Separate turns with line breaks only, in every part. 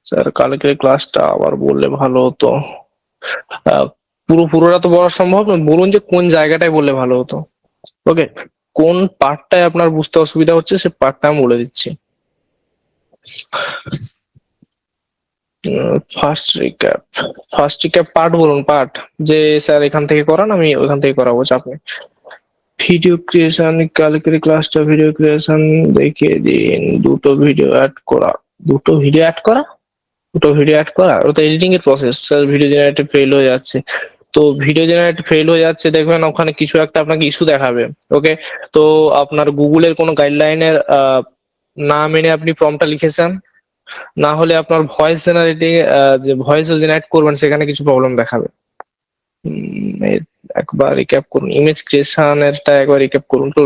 Sir কালকের ক্লাসটা আবার বললে ভালো হতো। আহ, পুরোটা তো বলা সম্ভব না, বলুন যে কোন জায়গাটায় বললে ভালো হতো। ওকে, কোন পার্টটায় আপনার বুঝতে অসুবিধা হচ্ছে সে পার্টটা আমি বলে দিচ্ছি। ফার্স্ট রিক্যাপ পার্ট বলুন, পার্ট। যে স্যার এখান থেকে করান, আমি ওইখান থেকে করাবো, চাপ নেই। ভিডিও ক্রিয়েশন, কালকের ক্লাসটা ভিডিও ক্রিয়েশন দেখিয়ে দিন। দুটো ভিডিও অ্যাড করা ও তো এডিটিং এর process sir. Video generator fail হয়ে যাচ্ছে, তো ভিডিও জেনারেটর ফেল হয়ে যাচ্ছে, দেখবেন ওখানে কিছু একটা আপনাকে ইস্যু দেখাবে। ওকে, তো আপনার গুগলের কোনো গাইডলাইনের না মেনে আপনি প্রম্পটটা লিখেছেন, না হলে আপনার ভয়েস জেনারেটিং, যে ভয়েস জেনারেট করবেন সেখানে কিছু প্রবলেম দেখাবে। একবার রিক্যাপ করুন, ইমেজ ক্রিয়েশনেরটা একবার রিক্যাপ করুন। তো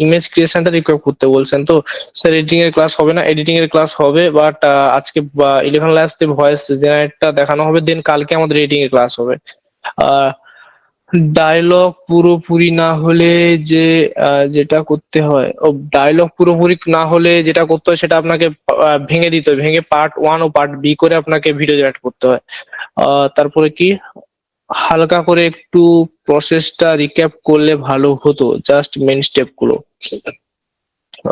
ইমেজ ক্রিয়েশনটা রিক্যাপ করতে বলছেন তো স্যার। এডিটিং এর ক্লাস হবে না, এডিটিং এর ক্লাস হবে, বাট আজকে 11 labs তে ভয়েস জেনারেটটা দেখানো হবে, দেন কালকে আমাদের এডিটিং এর ক্লাস হবে। আহ ডায়লগ পুরোপুরি না হলে যে যেটা করতে হয়, ও ডায়লগ পুরোপুরি না হলে যেটা করতে হয় সেটা আপনাকে ভেঙে দিতে হয়, ভেঙে পার্ট 1 ও পার্ট 2 করে আপনাকে ভিডিও জেনারেট করতে হয়। তারপরে কি, হালকা করে একটু প্রসেসটা রিক্যাপ করলে ভালো হতো, জাস্ট মেন স্টেপ গুলো।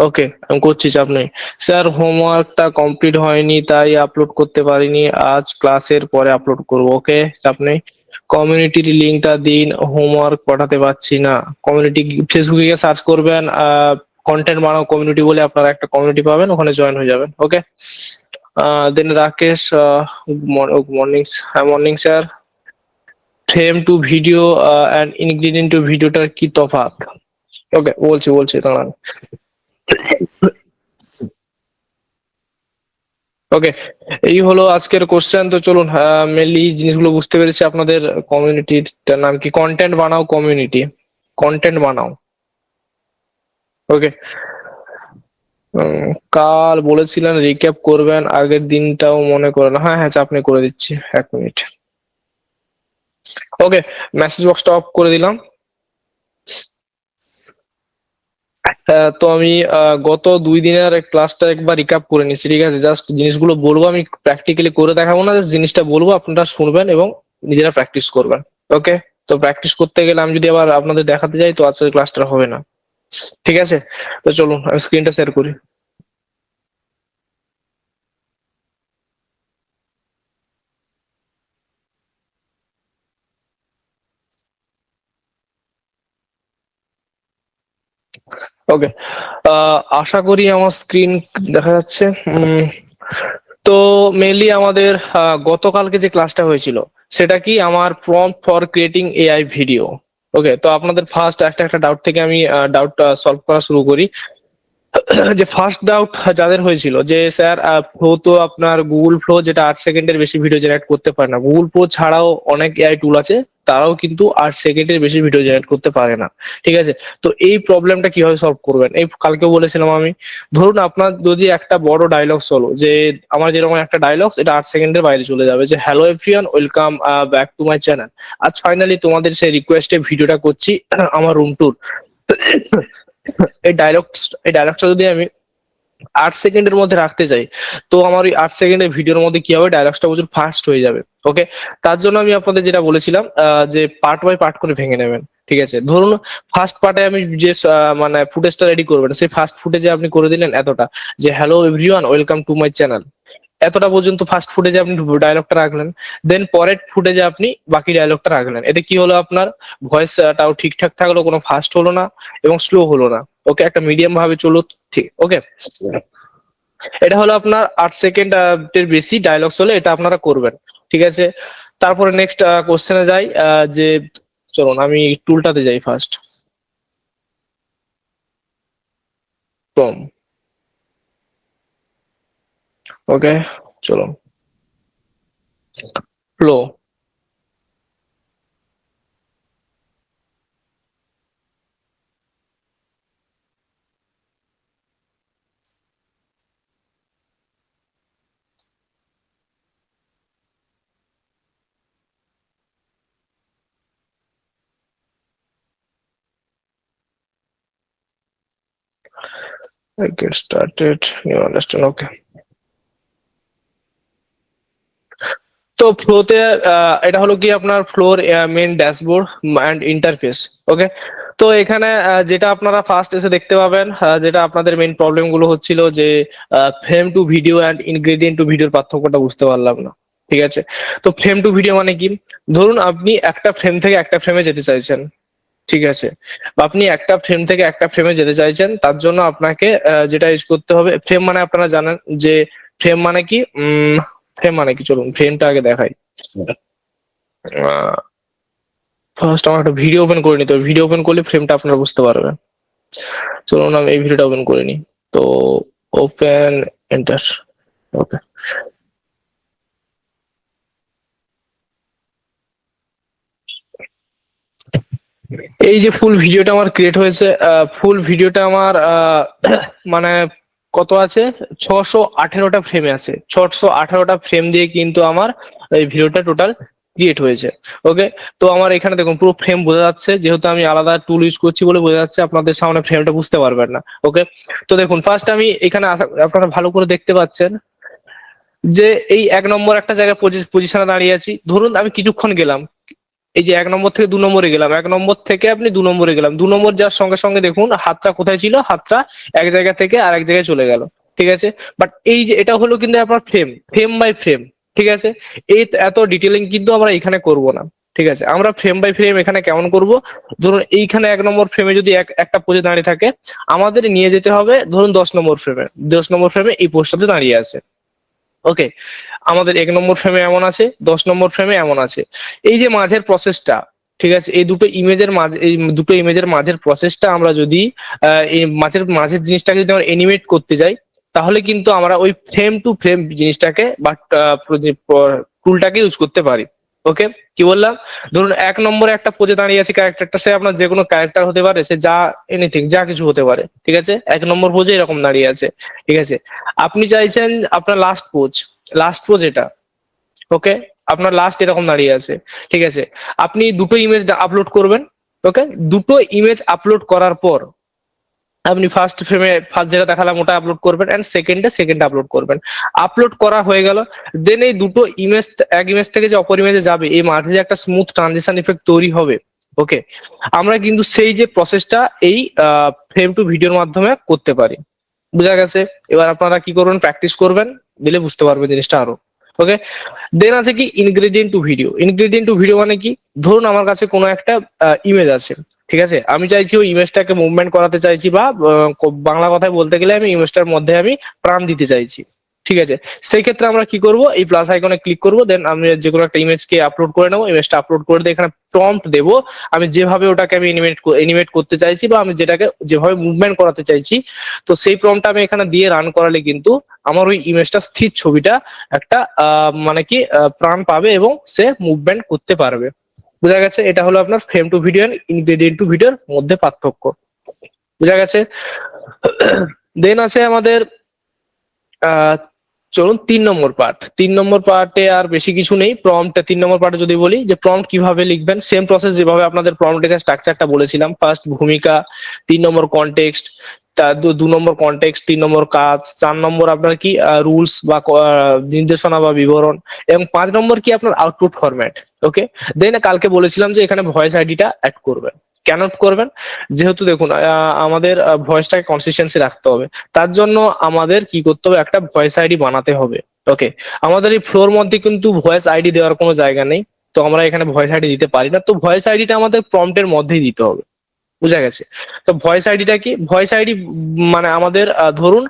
ওকে, আমি করছি, চাপ নেই। স্যার হোমওয়ার্কটা কমপ্লিট হয়নি তাই আপলোড করতে পারিনি, আজ ক্লাসের পরে আপলোড করব। ওকে, চাপ নেই। কমিউনিটির লিংকটা দিন, হোমওয়ার্ক পাঠাতে পারছি না। কমিউনিটি ফেসবুকে গিয়ে সার্চ করবেন, কন্টেন্ট বানাও কমিউনিটি বলে আপনারা একটা কমিউনিটি পাবেন, ওখানে জয়েন হয়ে যাবেন। Okay, then Rakesh, morning. হ্যাঁ, morning sir. Frame to video and ingredient to ভিডিওটার কি তফাৎ? ওকে, বলছি দাঁড়ান। ওকে, এই হলো আজকের কোশ্চেন। তো চলুন, মেনলি জিনিসগুলো বুঝতে পেরেছি আপনাদের। কমিউনিটির নাম কি? কন্টেন্ট বানাও কমিউনিটি, কন্টেন্ট বানাও। ওকে, কাল বলেছিলেন রিক্যাপ করবেন, আগের দিনটাও মনে করেন। হ্যাঁ হ্যাঁ, আপনি করে দিচ্ছি, 1 মিনিট। ওকে, মেসেজ বক্সটা অফ করে দিলাম। তো আমি গত 2 দিনের ক্লাসটা একবার রিক্যাপ করে নিচ্ছি, ঠিক আছে? জাস্ট জিনিসগুলো বলবো, আমি প্র্যাকটিক্যালি করে দেখাবো না, just জিনিসটা বলবো, আপনারা শুনবেন এবং নিজেরা প্র্যাকটিস করবেন। ওকে, তো প্র্যাকটিস করতে গেলে আমি যদি আবার আপনাদের দেখাতে যাই তো আজকের ক্লাসটা হবে না, ঠিক আছে? তো চলুন আমি স্ক্রিনটা শেয়ার করি। ওকে, আশা করি আমার স্ক্রিন দেখা যাচ্ছে। তো মেনলি আমাদের গতকালকে যে ক্লাসটা হয়েছিল সেটা কি, আমার prompt for creating AI video. Okay, তো আপনাদের ফার্স্ট একটা একটা ডাউট থেকে আমি ডাউটটা সলভ করা শুরু করি। যে ফার্স্ট ডাউট যাদের হয়েছিল যে স্যার, ফ্লো তো আপনার গুগল ফ্লো যেটা 8 সেকেন্ডের বেশি ভিডিও জেনারেট করতে পারে না, গুগল ফ্লো ছাড়াও অনেক এআই টুল আছে, তারাও কিন্তু 8 সেকেন্ডের বেশি ভিডিও জেনারেট করতে পারে না, ঠিক আছে? তো এই প্রবলেমটা কিভাবে সলভ করবেন, এই কালকেও বলেছিলাম আমি। ধরুন আপনার যদি একটা বড় ডায়লগ হলো, যে আমার যেরকম একটা ডায়লগ, এটা 8 সেকেন্ডের বাইরে চলে যাবে, যে hello everyone, welcome back to my channel, আজ ফাইনালি তোমাদের সেই রিকোয়েস্টে ভিডিওটা করছি, আমার রুম ট্যুর। এই ডায়লগ, এই ডায়লগটা যদি আমি 8 সেকেন্ডের মধ্যে রাখতে চাই, তো আমার ওই 8 সেকেন্ডের ভিডিওর মধ্যে কি হবে, ডায়লগসটা প্রচুর ফাস্ট হয়ে যাবে। ওকে, তার জন্য আমি আপনাদের যেটা বলেছিলাম, যে পার্ট বাই পার্ট করে ভেঙে নেবেন, ঠিক আছে? ধরুন ফার্স্ট পার্টে আমি যে মানে ফুটেজটা রেডি করবেন, সেই ফার্স্ট ফুটেজে আপনি করে দিলেন এতটা, যে hello everyone, welcome to my channel, এতটা পর্যন্ত ফার্স্ট ফুটেজে আপনি ডায়লগটা রাখলেন। দেন পরের ফুটেজে আপনি বাকি ডায়লগটা রাখলেন। এতে কি হলো, আপনার ভয়েসটাও ঠিকঠাক থাকলো, কোনো ফাস্ট হলো না এবং স্লো হলো না। ওকে, একটা মিডিয়াম ভাবে চলুক, ঠিক। ওকে, এটা হলো আপনার 8 সেকেন্ড এর বেশি ডায়লগস হলে এটা আপনারা করবেন, ঠিক আছে? তারপরে নেক্সট কোশ্চেনে যাই, যে চলুন আমি টুলটাতে যাই ফার্স্ট। ফ্রম, ওকে, চলুন flow. Get started, you understand? Okay, তো ফ্লোতে এটা হলো কি আপনার floor main dashboard and interface. Okay, তো এখানে যেটা আপনারা ফার্স্ট এসে দেখতে পাবেন, যেটা আপনাদের মেন প্রবলেম গুলো হচ্ছিল যে frame to video and ingredient to ভিডিওর পার্থক্যটা বুঝতে পারলাম না। ঠিক আছে, তো ফ্রেম টু ভিডিও মানে কি? ধরুন আপনি একটা ফ্রেম থেকে একটা ফ্রেমে যেতে চাইছেন, ঠিক আছে, বা আপনি একটা ফ্রেম থেকে একটা ফ্রেমে যেতে চাইছেন, তার জন্য আপনাকে যেটা ইউজ করতে হবে, ফ্রেম মানে আপনারা জানেন যে ফ্রেম মানে কি, ফ্রেম মানে কি, চলুন ফ্রেমটা আগে দেখাই। ফার্স্ট আমার একটা ভিডিও ওপেন করে নিতে হবে, ভিডিও ওপেন করলে ফ্রেমটা আপনারা বুঝতে পারবেন। চলুন আমি এই ভিডিওটা ওপেন করে নিই। তো ওপেন, এন্টার। ওকে, এই যে ফুল ভিডিওটা আমার ক্রিয়েট হয়েছে, ফুল ভিডিওটা আমার মানে কত আছে, 618টা ফ্রেমে আছে, 618টা ফ্রেম দিয়ে কিন্তু আমার এই ভিডিওটা টোটাল ক্রিয়েট হয়েছে। ওকে, তো আমার এখানে দেখুন পুরো ফ্রেম বোঝা যাচ্ছে, যেহেতু আমি আলাদা টুল ইউজ করছি বলে বোঝা যাচ্ছে, আপনাদের সামনে ফ্রেমটা বুঝতে পারবেন না। ওকে, তো দেখুন ফার্স্ট আমি এখানে আপনারা ভালো করে দেখতে পাচ্ছেন যে এই 1 নম্বর একটা জায়গায় পজিশনে দাঁড়িয়ে আছি। ধরুন আমি কিছুক্ষণ গেলাম, এই যে 1 নম্বর থেকে 2 নম্বরে গেলাম, 1 নম্বর থেকে আপনি 2 নম্বরে গেলাম, 2 নম্বর যাওয়ার সঙ্গে সঙ্গে দেখুন হাতটা কোথায় ছিল, হাতটা এক জায়গা থেকে আরেক জায়গায় চলে গেল। ঠিক আছে, বাট এই যে এটা হলো কিন্তু আপনার ফ্রেম, ফ্রেম বাই ফ্রেম। ঠিক আছে, এই এত ডিটেলিং কিন্তু আমরা এখানে করব না। ঠিক আছে, আমরা ফ্রেম বাই ফ্রেম এখানে কেমন করব, ধরুন এইখানে 1 নম্বর ফ্রেমে যদি একটা পোজে দাঁড়িয়ে থাকে, আমাদের নিয়ে যেতে হবে ধরুন 10 নম্বর ফ্রেমে, 10 নম্বর ফ্রেমে এই পোস্টটাতে দাঁড়িয়ে আছে। ওকে, আমাদের 1 নম্বর ফ্রেমে এমন আছে, 10 নম্বর ফ্রেমে এমন আছে। এই যে মাঝের প্রসেসটা, ঠিক আছে, এই দুটো ইমেজের মাঝে, এই দুটো ইমেজের মাঝের প্রসেসটা আমরা যদি এই মাঝের জিনিসটাকে যদি আমরা এনিমেট করতে যাই, তাহলে কিন্তু আমরা ওই ফ্রেম টু ফ্রেম জিনিসটাকে বা টুলটাকে ইউজ করতে পারি। ওকে, কি বললাম, ধরুন 1 নম্বরে একটা পোজে দাঁড়িয়ে আছে ক্যারেক্টারটা, সে আপনার যে কোনো ক্যারেক্টার হতে পারে, সে যা এনিথিং যা কিছু হতে পারে। ঠিক আছে, 1 নম্বর পোজে এরকম দাঁড়িয়ে আছে। ঠিক আছে, আপনি চাইছেন আপনার লাস্ট পোজ, লাস্ট পোজ এটা। ওকে, আপনার লাস্ট এরকম দাঁড়িয়ে আছে। ঠিক আছে, আপনি দুটো ইমেজ আপলোড করবেন। ওকে, দুটো ইমেজ আপলোড করার পর আপনি ফার্স্ট ফ্রেমে ফার্স্ট যেটা দেখালাম ওটা আপলোড করবেন, এন্ড সেকেন্ড আপলোড করবেন। আপলোড করা হয়ে গেল, দেন এই দুটো ইমেজ, এক ইমেজ থেকে যে অপর ইমেজে যাবে, এই মাঝে যে একটা স্মুথ ট্রানজিশন ইফেক্ট তৈরি হবে। ওকে, আমরা কিন্তু সেই যে প্রসেসটা এই ফ্রেম টু ভিডিওর মাধ্যমে করতে পারি। বুঝা গেছে? এবার আপনারা কি করবেন, প্র্যাকটিস করবেন, দিলে বুঝতে পারবেন জিনিসটা আরো। ওকে, দেন আছে কি ingredient to video. Ingredient to video মানে কি, ধরুন আমার কাছে কোনো একটা ইমেজ আছে, ঠিক আছে, আমি চাইছি ওই ইমেজটাকে মুভমেন্ট করাতে চাইছি, বা বাংলা কথায় বলতে গেলে আমি ইমেজটার মধ্যে আমি প্রাণ দিতে চাইছি। ঠিক আছে, সেই ক্ষেত্রে আমরা কি করব, এই প্লাস আইকনে ক্লিক করব, দেন আমি যে কোনো একটা ইমেজকে আপলোড করে নেবো, ইমেজটা আপলোড করে দিয়ে এখানে প্রম্পট দেবো, আমি যেভাবে ওটাকে আমি এনিমেট করতে চাইছি, বা আমি যেটাকে যেভাবে মুভমেন্ট করাতে চাইছি, তো সেই প্রম্পটটা আমি এখানে দিয়ে রান করালে কিন্তু আমার ওই ইমেজটা স্থির ছবিটা একটা মানে কি প্রাণ পাবে এবং সে মুভমেন্ট করতে পারবে। বোঝা গেছে? এটা হলো আপনার frame to video and ingredient to ভিডিওর মধ্যে পার্থক্য। বোঝা গেছে? দেন আছে আমাদের আহ চলুন 3 নম্বর পার্ট। 3 নম্বর পার্টে আর বেশি কিছু নেই, প্রম্পট। 3 নম্বর পার্টে যদি বলি যে প্রম্পট কিভাবে লিখবেন, সেম প্রসেস যেভাবে আপনাদের প্রম্পট লেখার স্ট্রাকচারটা বলেছিলাম, ফার্স্ট ভূমিকা, 3 নম্বর কনটেক্সট, তার 2 নম্বর কনটেক্সট, 3 নম্বর কাজ, 4 নম্বর আপনার কি রুলস বা নির্দেশনা বা বিবরণ, এবং 5 নম্বর কি আপনার আউটপুট ফরম্যাট। ওকে, দেন কালকে বলেছিলাম যে এখানে ভয়েস আইডিটা অ্যাড করবেন। কেন add করবেন, যেহেতু দেখুন আমাদের ভয়েসটাকে কনসিস্টেন্সি রাখতে হবে, তার জন্য আমাদের কি করতে হবে, একটা ভয়েস আইডি বানাতে হবে। ওকে, আমাদের এই ফ্লোর মধ্যে কিন্তু ভয়েস আইডি দেওয়ার কোনো জায়গা নেই, তো আমরা এখানে ভয়েস আইডি দিতে পারি না, তো ভয়েস আইডিটা আমাদের প্রম্পটের মধ্যেই দিতে হবে। বুঝা গেছে? তো ভয়েস আইডিটা কি, ভয়েস আইডি মানে আমাদের ধরুন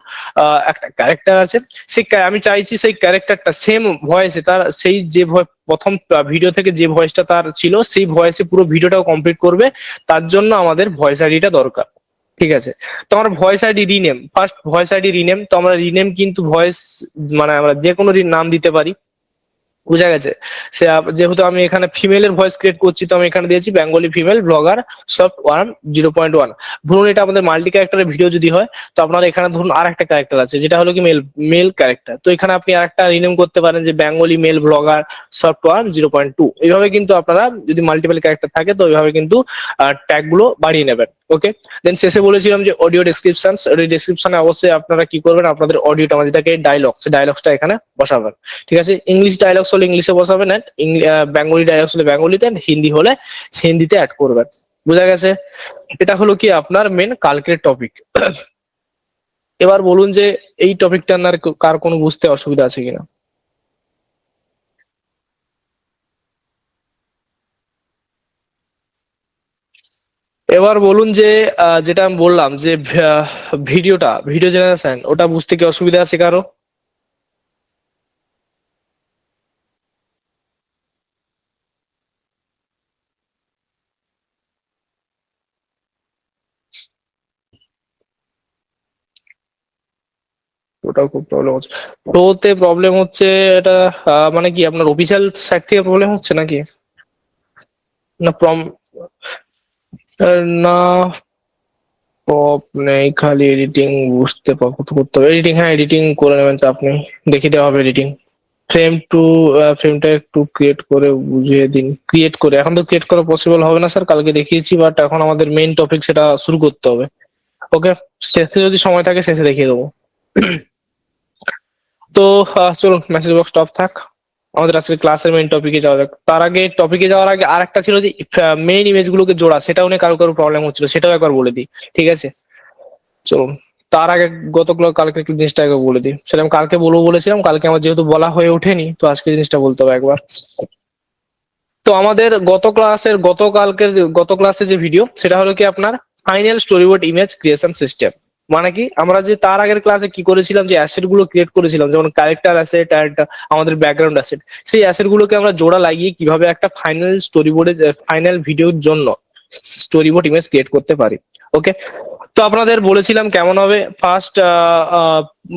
একটা ক্যারেক্টার আছে, সেই আমি চাইছি সেই ক্যারেক্টারটা সেম ভয়েসে তার, সেই যে প্রথম ভিডিও থেকে যে ভয়েসটা তার ছিল, সেই ভয়েসে পুরো ভিডিওটাও কমপ্লিট করবে, তার জন্য আমাদের ভয়েস আইডিটা দরকার। ঠিক আছে, তো আমরা voice ID rename, first voice ID rename, তো আমরা রিনেম কিন্তু ভয়েস মানে আমরা যে কোনো নাম দিতে পারি। বুঝা গেছে? সে যেহেতু আমি এখানে ফিমেলের ভয়েস ক্রিয়েট করছি, তো আমি এখানে দিয়েছি বেঙ্গলি ফিমেল ব্লগার সফট 1 0.1। ধরুন এটা আমাদের মাল্টি ক্যারেক্টারের ভিডিও যদি হয়, তো আপনার এখানে ধরুন আর একটা ক্যারেক্টার আছে যেটা হলো কি মেল, মেল ক্যারেক্টার, তো এখানে আপনি আর একটা রিনেম করতে পারেন যে বেঙ্গলি মেল ব্লগার সফট 1 0.2। এইভাবে কিন্তু আপনারা যদি মাল্টিপল ক্যারেক্টার থাকে, তো এইভাবে কিন্তু ট্যাগ গুলো বাড়িয়ে নেবেন। ওকে, দেন শেষে বলেছিলাম যে অডিও ডেসক্রিপশন, ডেসক্রিপশনে অবশ্যই আপনারা কি করবেন, আপনাদের অডিওটা মানে যেটাকে ডায়লগ, সেই ডায়লগসটা এখানে বসাবেন। ঠিক আছে, ইংলিশ ডায়লগস হলে ইংলিশে বসাবেন, এন্ড বেঙ্গলি ডায়লগস হলে বেঙ্গলিতে, হিন্দি হলে হিন্দিতে অ্যাড করবেন। বুঝা গেছে? এটা হলো কি আপনার মেন কালকের টপিক। এবার বলুন যে এই টপিকটা আপনার কার কোনো বুঝতে অসুবিধা আছে কিনা। এবার বলুন যে যেটা আমি বললাম যে ভিডিও জেনারেশন, ওটা বুঝতে কি অসুবিধা আছে কারো? ওটাও খুব প্রবলেম হচ্ছে। প্রোতে প্রবলেম হচ্ছে, এটা মানে কি আপনার অফিসিয়াল সাইট থেকে প্রবলেম হচ্ছে নাকি? না না, প্রপ নেই, খালি এডিটিং করতে হবে। এডিটিং, হ্যাঁ এডিটিং করে নেবেন, চাপ নেই, দেখিয়ে দেওয়া হবে এডিটিং। ফ্রেমটা একটু ক্রিয়েট করে বুঝিয়ে দিন। ক্রিয়েট করে, এখন তো ক্রিয়েট করা পসিবল হবে না স্যার, কালকে দেখিয়েছি, বাট এখন আমাদের মেইন টপিক সেটা শুরু করতে হবে। ওকে, শেষে যদি সময় থাকে শেষে দেখিয়ে দেবো। তো চলুন মেসেজ বক্স টপ থাক, আমাদের আজকে ক্লাসের মেইন টপিকে যাওয়া যাক। তার আগে, টপিকে যাওয়ার আগে আর একটা ছিল যে মেইন ইমেজ গুলোকে জোড়া, সেটাও নিয়ে কারো কারো প্রবলেম হচ্ছিল, সেটাও একবার বলে দিই। ঠিক আছে, চলুন। তার আগে কালকে একটু জিনিসটা আগে বলে দিই, সেটা আমি কালকে বলবো বলেছিলাম, কালকে আমার যেহেতু বলা হয়ে ওঠেনি, তো আজকে জিনিসটা বলতে হবে একবার। তো আমাদের গত ক্লাসে যে ভিডিও, সেটা হলো কি আপনার final storyboard image creation system. মানে কি, আমরা যে তার আগের ক্লাসে কি করেছিলাম, যে অ্যাসেট গুলো ক্রিয়েট করেছিলাম, যেমন ক্যারেক্টার অ্যাসেট এন্ড আমাদের ব্যাকগ্রাউন্ড অ্যাসেট, সেই অ্যাসেট গুলোকে আমরা জোড়া লাগিয়ে কিভাবে একটা ফাইনাল স্টোরিবোর্ডে, ফাইনাল ভিডিওর জন্য স্টোরিবোর্ড ইমেজ ক্রিয়েট করতে পারি। ওকে, তো আপনাদের বলেছিলাম কেমন হবে ফার্স্ট,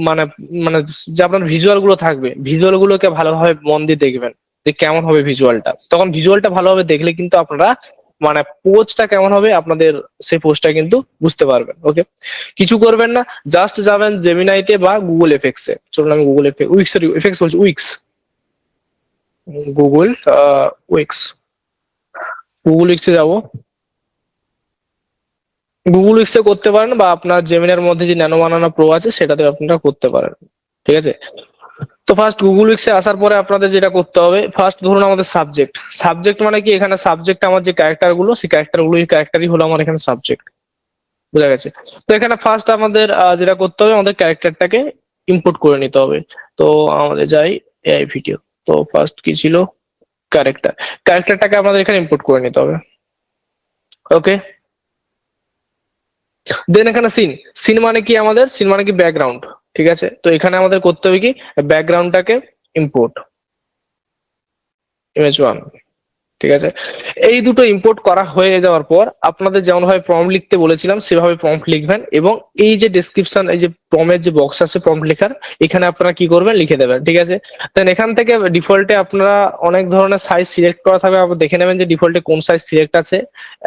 মানে মানে যে আপনার ভিজুয়াল গুলো থাকবে, ভিজুয়াল গুলোকে ভালোভাবে মন দিয়ে দেখবেন যে কেমন হবে ভিজুয়ালটা। তখন ভিজুয়ালটা ভালোভাবে দেখলে কিন্তু আপনারা মানে পোস্টটা কেমন হবে আপনাদের, সেই পোস্টটা কিন্তু বুঝতে পারবেন। ওকে, কিছু করবেন না, জাস্ট যাবেন জেমিনাইতে বা গুগল এফএক্স এ। চলুন আমি গুগল উইক্স, সরি এফএক্স বলছি, উইক্স, গুগল উইক্স, গুগল উইক্সে যাবো। গুগল উইক্সে করতে পারেন, বা আপনার জেমিনার মধ্যে যে ন্যানো বানানা প্রো আছে সেটাতে আপনারা করতে পারেন। ঠিক আছে, তো ফার্স্ট গুগল উইক্সে আসার পরে আপনাদের যেটা করতে হবে, ফার্স্ট ধরুন আমাদের সাবজেক্ট। সাবজেক্ট মানে কি, এখানে সাবজেক্ট আমার যে ক্যারেক্টার গুলো, সেই ক্যারেক্টারই হলো আমার এখানে সাবজেক্ট। বুঝা গেছে? তো এখানে ফার্স্ট আমাদের যেটা করতে হবে, আমাদের ক্যারেক্টারটাকে ইম্পোর্ট করে নিতে হবে। তো আমাদের যাই এআই ভিডিও। তো ফার্স্ট কি ছিল, ক্যারেক্টার। ক্যারেক্টারটাকে আমাদের এখানে ইম্পোর্ট করে নিতে হবে। ওকে, দেন এখানে সিন। সিন মানে কি, আমাদের সিন মানে কি ব্যাকগ্রাউন্ড। ঠিক আছে, তো এখানে আমাদের করতে হবে কি, ব্যাকগ্রাউন্ডটাকে ইম্পোর্ট, ইমেজ ওয়ান। ঠিক আছে, এই দুটো ইম্পোর্ট করা হয়ে যাওয়ার পর আপনাদের যেমন ভাবে প্রম্পট লিখতে বলেছিলাম সেভাবে প্রম্পট লিখবেন, এবং এই যে ডেসক্রিপশন, এই যে প্রমের যে বক্স আছে প্রম্পট লেখার, এখানে আপনারা কি করবেন, লিখে দেবেন। ঠিক আছে, দেন এখান থেকে ডিফল্টে আপনারা অনেক ধরনের সাইজ সিলেক্ট করা থাকবে, আপনি দেখে নেবেন যে ডিফল্টে কোন সাইজ সিলেক্ট আছে,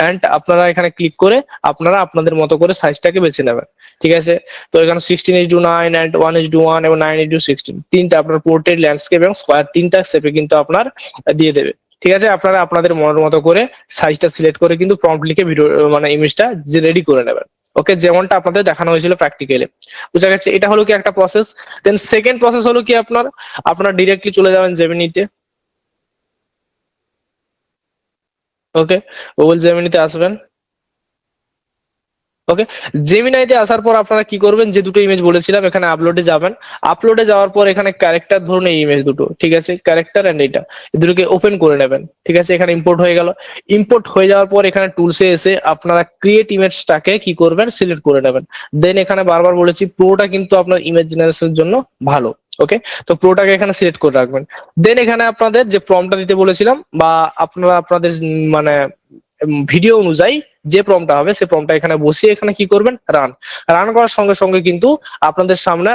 এন্ড আপনারা এখানে ক্লিক করে আপনারা আপনাদের মতো করে সাইজটাকে বেছে নেবেন। ঠিক আছে, তো এখানে 16:9 এন্ড 1:1 এবং 9:16 তিনটা আপনার পোর্ট্রেট, ল্যান্ডস্কেপ এবং স্কোয়ার তিনটা শেপে কিন্তু আপনার দিয়ে দেবে। ঠিক আছে, আপনারা আপনাদের মনের মতো করে সাইজটা সিলেক্ট করে কিন্তু প্রম্পট লিখে ভিডিও মানে ইমেজটা যে রেডি করে নেবেন। ওকে, যেমনটা আপনাদের দেখানো হয়েছিল প্র্যাকটিক্যালি। বুঝা গেছে? এটা হলো কি একটা প্রসেস। দেন সেকেন্ড প্রসেস হলো কি আপনার, আপনার ডিরেক্টলি চলে যাবেন জেমিনিতে। ওকে, গুগল জেমিনিতে আসবেন। ওকে, জেমিনাইতে আসার পর আপনারা কি করবেন, যে দুটো ইমেজ বলেছিলাম এখানে আপলোডে যাবেন। আপলোডে যাওয়ার পর এখানে ক্যারেক্টার, ধরুন এই ইমেজ দুটো, ঠিক আছে, ক্যারেক্টার এন্ড এটা, এই দুটোকে ওপেন করে নেবেন। ঠিক আছে, এখানে ইম্পোর্ট হয়ে গেল। ইম্পোর্ট হয়ে যাওয়ার পর এখানে টুলসে এসে আপনারা ক্রিয়েট ইমেজটাকে কি করবেন, সিলেক্ট করে নেবেন। দেন এখানে বারবার বলেছি প্রোটা কিন্তু আপনার ইমেজ জেনারেশনের জন্য ভালো। ওকে, তো প্রোটাকে এখানে সিলেক্ট করে রাখবেন। দেন এখানে আপনাদের যে প্রম্পটটা দিতে বলেছিলাম, বা আপনারা আপনাদের মানে ভিডিও অনুযায়ী যে প্রম্পটটা হবে, সে প্রম্পটটা এখানে বসিয়ে এখানে কি করবেন, রান। রান করার সঙ্গে সঙ্গে কিন্তু আপনাদের সামনে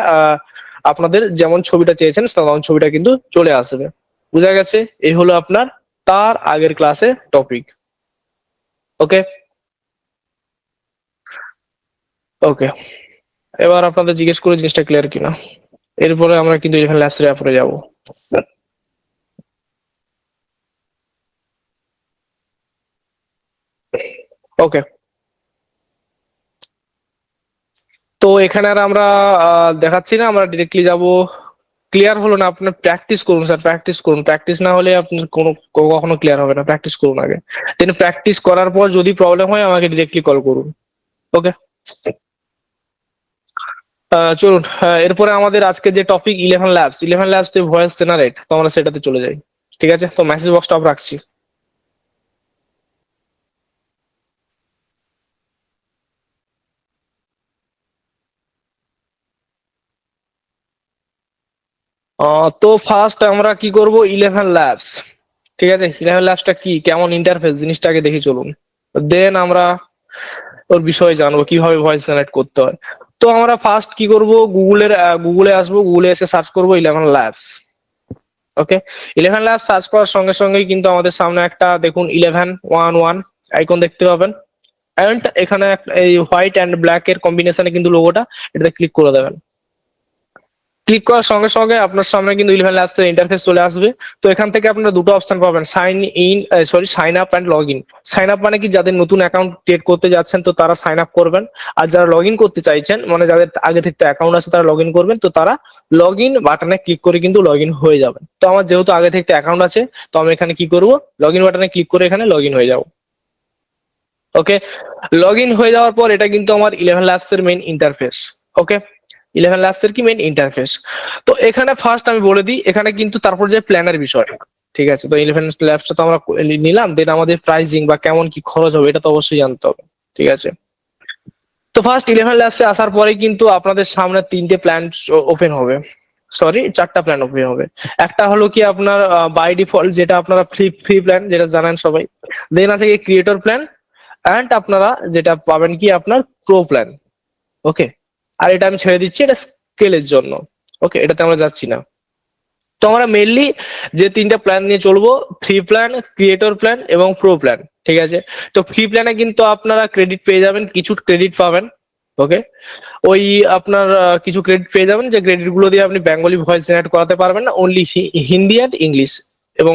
আপনাদের যেমন ছবিটা চেয়েছেন তেমন ছবিটা কিন্তু চলে আসবে। বুঝা গেছে? এই হলো আপনার তার আগের ক্লাসে টপিক। ওকে, ওকে, এবার আপনাদের জিজ্ঞেস করে জিনিসটা ক্লিয়ার কিনা। এরপরে আমরা কিন্তু এখানে ল্যাবস এর উপরে যাব। ওকে, তো এখানে আর আমরা দেখাচ্ছি না, আমরা ডিরেক্টলি যাব। ক্লিয়ার হলো না? আপনার প্র্যাকটিস করুন স্যার, প্র্যাকটিস করুন। প্র্যাকটিস না হলে আপনার কখনো ক্লিয়ার হবে না। প্র্যাকটিস করুন আগে, দেন প্র্যাকটিস করার পর যদি প্রবলেম হয় আমাকে ডিরেক্টলি কল করুন। ওকে, চলুন। এরপরে আমাদের আজকে যে topic 11 labs, 11 labs voice generate, তো আমরা সেটাতে চলে যাই। ঠিক আছে, তো মেসেজ বক্সটা অফ রাখছি। তো ফার্স্ট আমরা কি করব, 11 ল্যাবস। ঠিক আছে, 11 ল্যাবসটা কি, কেমন ইন্টারফেস, জিনিসটাকে দেখি চলুন। দেন আমরা ওর বিষয়ে জানবো কিভাবে ভয়েস জেনারেট করতে হয়। তো আমরা ফার্স্ট কি করব, গুগলে আসবো, গুগলে এসে সার্চ করবো 11 ল্যাবস। ওকে, 11 ল্যাবস সার্চ করার সঙ্গে সঙ্গেই কিন্তু আমাদের সামনে একটা দেখুন 1111 আইকন দেখতে পাবেন। এন্ড এখানে এই হোয়াইট অ্যান্ড ব্ল্যাক এর কম্বিনেশনে কিন্তু লোগোটা, এটাতে ক্লিক করে দেবেন। ক্লিক করার সঙ্গে সঙ্গে আপনার সামনে কিন্তু 11 ল্যাবস এর ইন্টারফেস চলে আসবে। তো এখান থেকে আপনারা দুটো অপশন পাবেন, sign up and log in. Sign up মানে কি, যাদের নতুন অ্যাকাউন্ট ক্রিয়েট করতে যাচ্ছেন তো তারা সাইন আপ করবেন। আর যারা লগ ইন করতে চাইছেন, মানে যাদের আগে থেকে অ্যাকাউন্ট আছে তারা লগ ইন করবেন, তো তারা লগ ইন বাটনে ক্লিক করে কিন্তু লগ ইন হয়ে যাবে। তো আমার যেহেতু আগে থেকে অ্যাকাউন্ট আছে, তো আমি এখানে কি করব, লগ ইন বাটনে ক্লিক করে এখানে লগ ইন হয়ে যাবো। ওকে, লগ ইন হয়ে যাওয়ার পর এটা কিন্তু আমার 11 ল্যাবস এর মেইন ইন্টারফেস। ওকে, 11 ল্যাবস এর কি মেইন ইন্টারফেস। তো এখানে ফার্স্ট আমি বলে দিই, এখানে কিন্তু তারপর যে প্ল্যানের বিষয়। ঠিক আছে, তো 11 ল্যাবসটা তো আমরা নিলাম, দেন আমাদের প্রাইসিং বা কেমন কি খরচ হবে এটা তো অবশ্যই জানতে হবে। ঠিক আছে, তো ফার্স্ট 11 ল্যাবসে আসার পরে কিন্তু আপনাদের সামনে তিনটে প্ল্যান ওপেন হবে, সরি চারটা প্ল্যান ওপেন হবে। একটা হলো কি আপনার বাই ডিফল্ট, যেটা আপনারা ফ্রি ফ্রি প্ল্যান, যেটা জানেন সবাই। দেন আছে কি ক্রিয়েটর প্ল্যান, অ্যান্ড আপনারা যেটা পাবেন কি আপনার প্রো প্ল্যান। ওকে, আর এটা আমি ছেড়ে দিচ্ছি, এটা স্কেলের জন্য। ওকে, এটাতে আমরা যাচ্ছি না। তো আমরা মেইনলি যে তিনটা প্ল্যান নিয়ে চলবো, ফ্রি প্ল্যান, ক্রিয়েটর প্ল্যান এবং প্রো প্ল্যান। ঠিক আছে, তো ফ্রি প্ল্যানে কিন্তু আপনারা ক্রেডিট পেয়ে যাবেন, কিছু ক্রেডিট পাবেন। ওকে, ওই আপনার কিছু ক্রেডিট পেয়ে যাবেন, যে ক্রেডিট গুলো দিয়ে আপনি বেঙ্গলি ভয়েস জেনারেট করাতে পারবেন না, অনলি হিন্দি অ্যান্ড ইংলিশ, এবং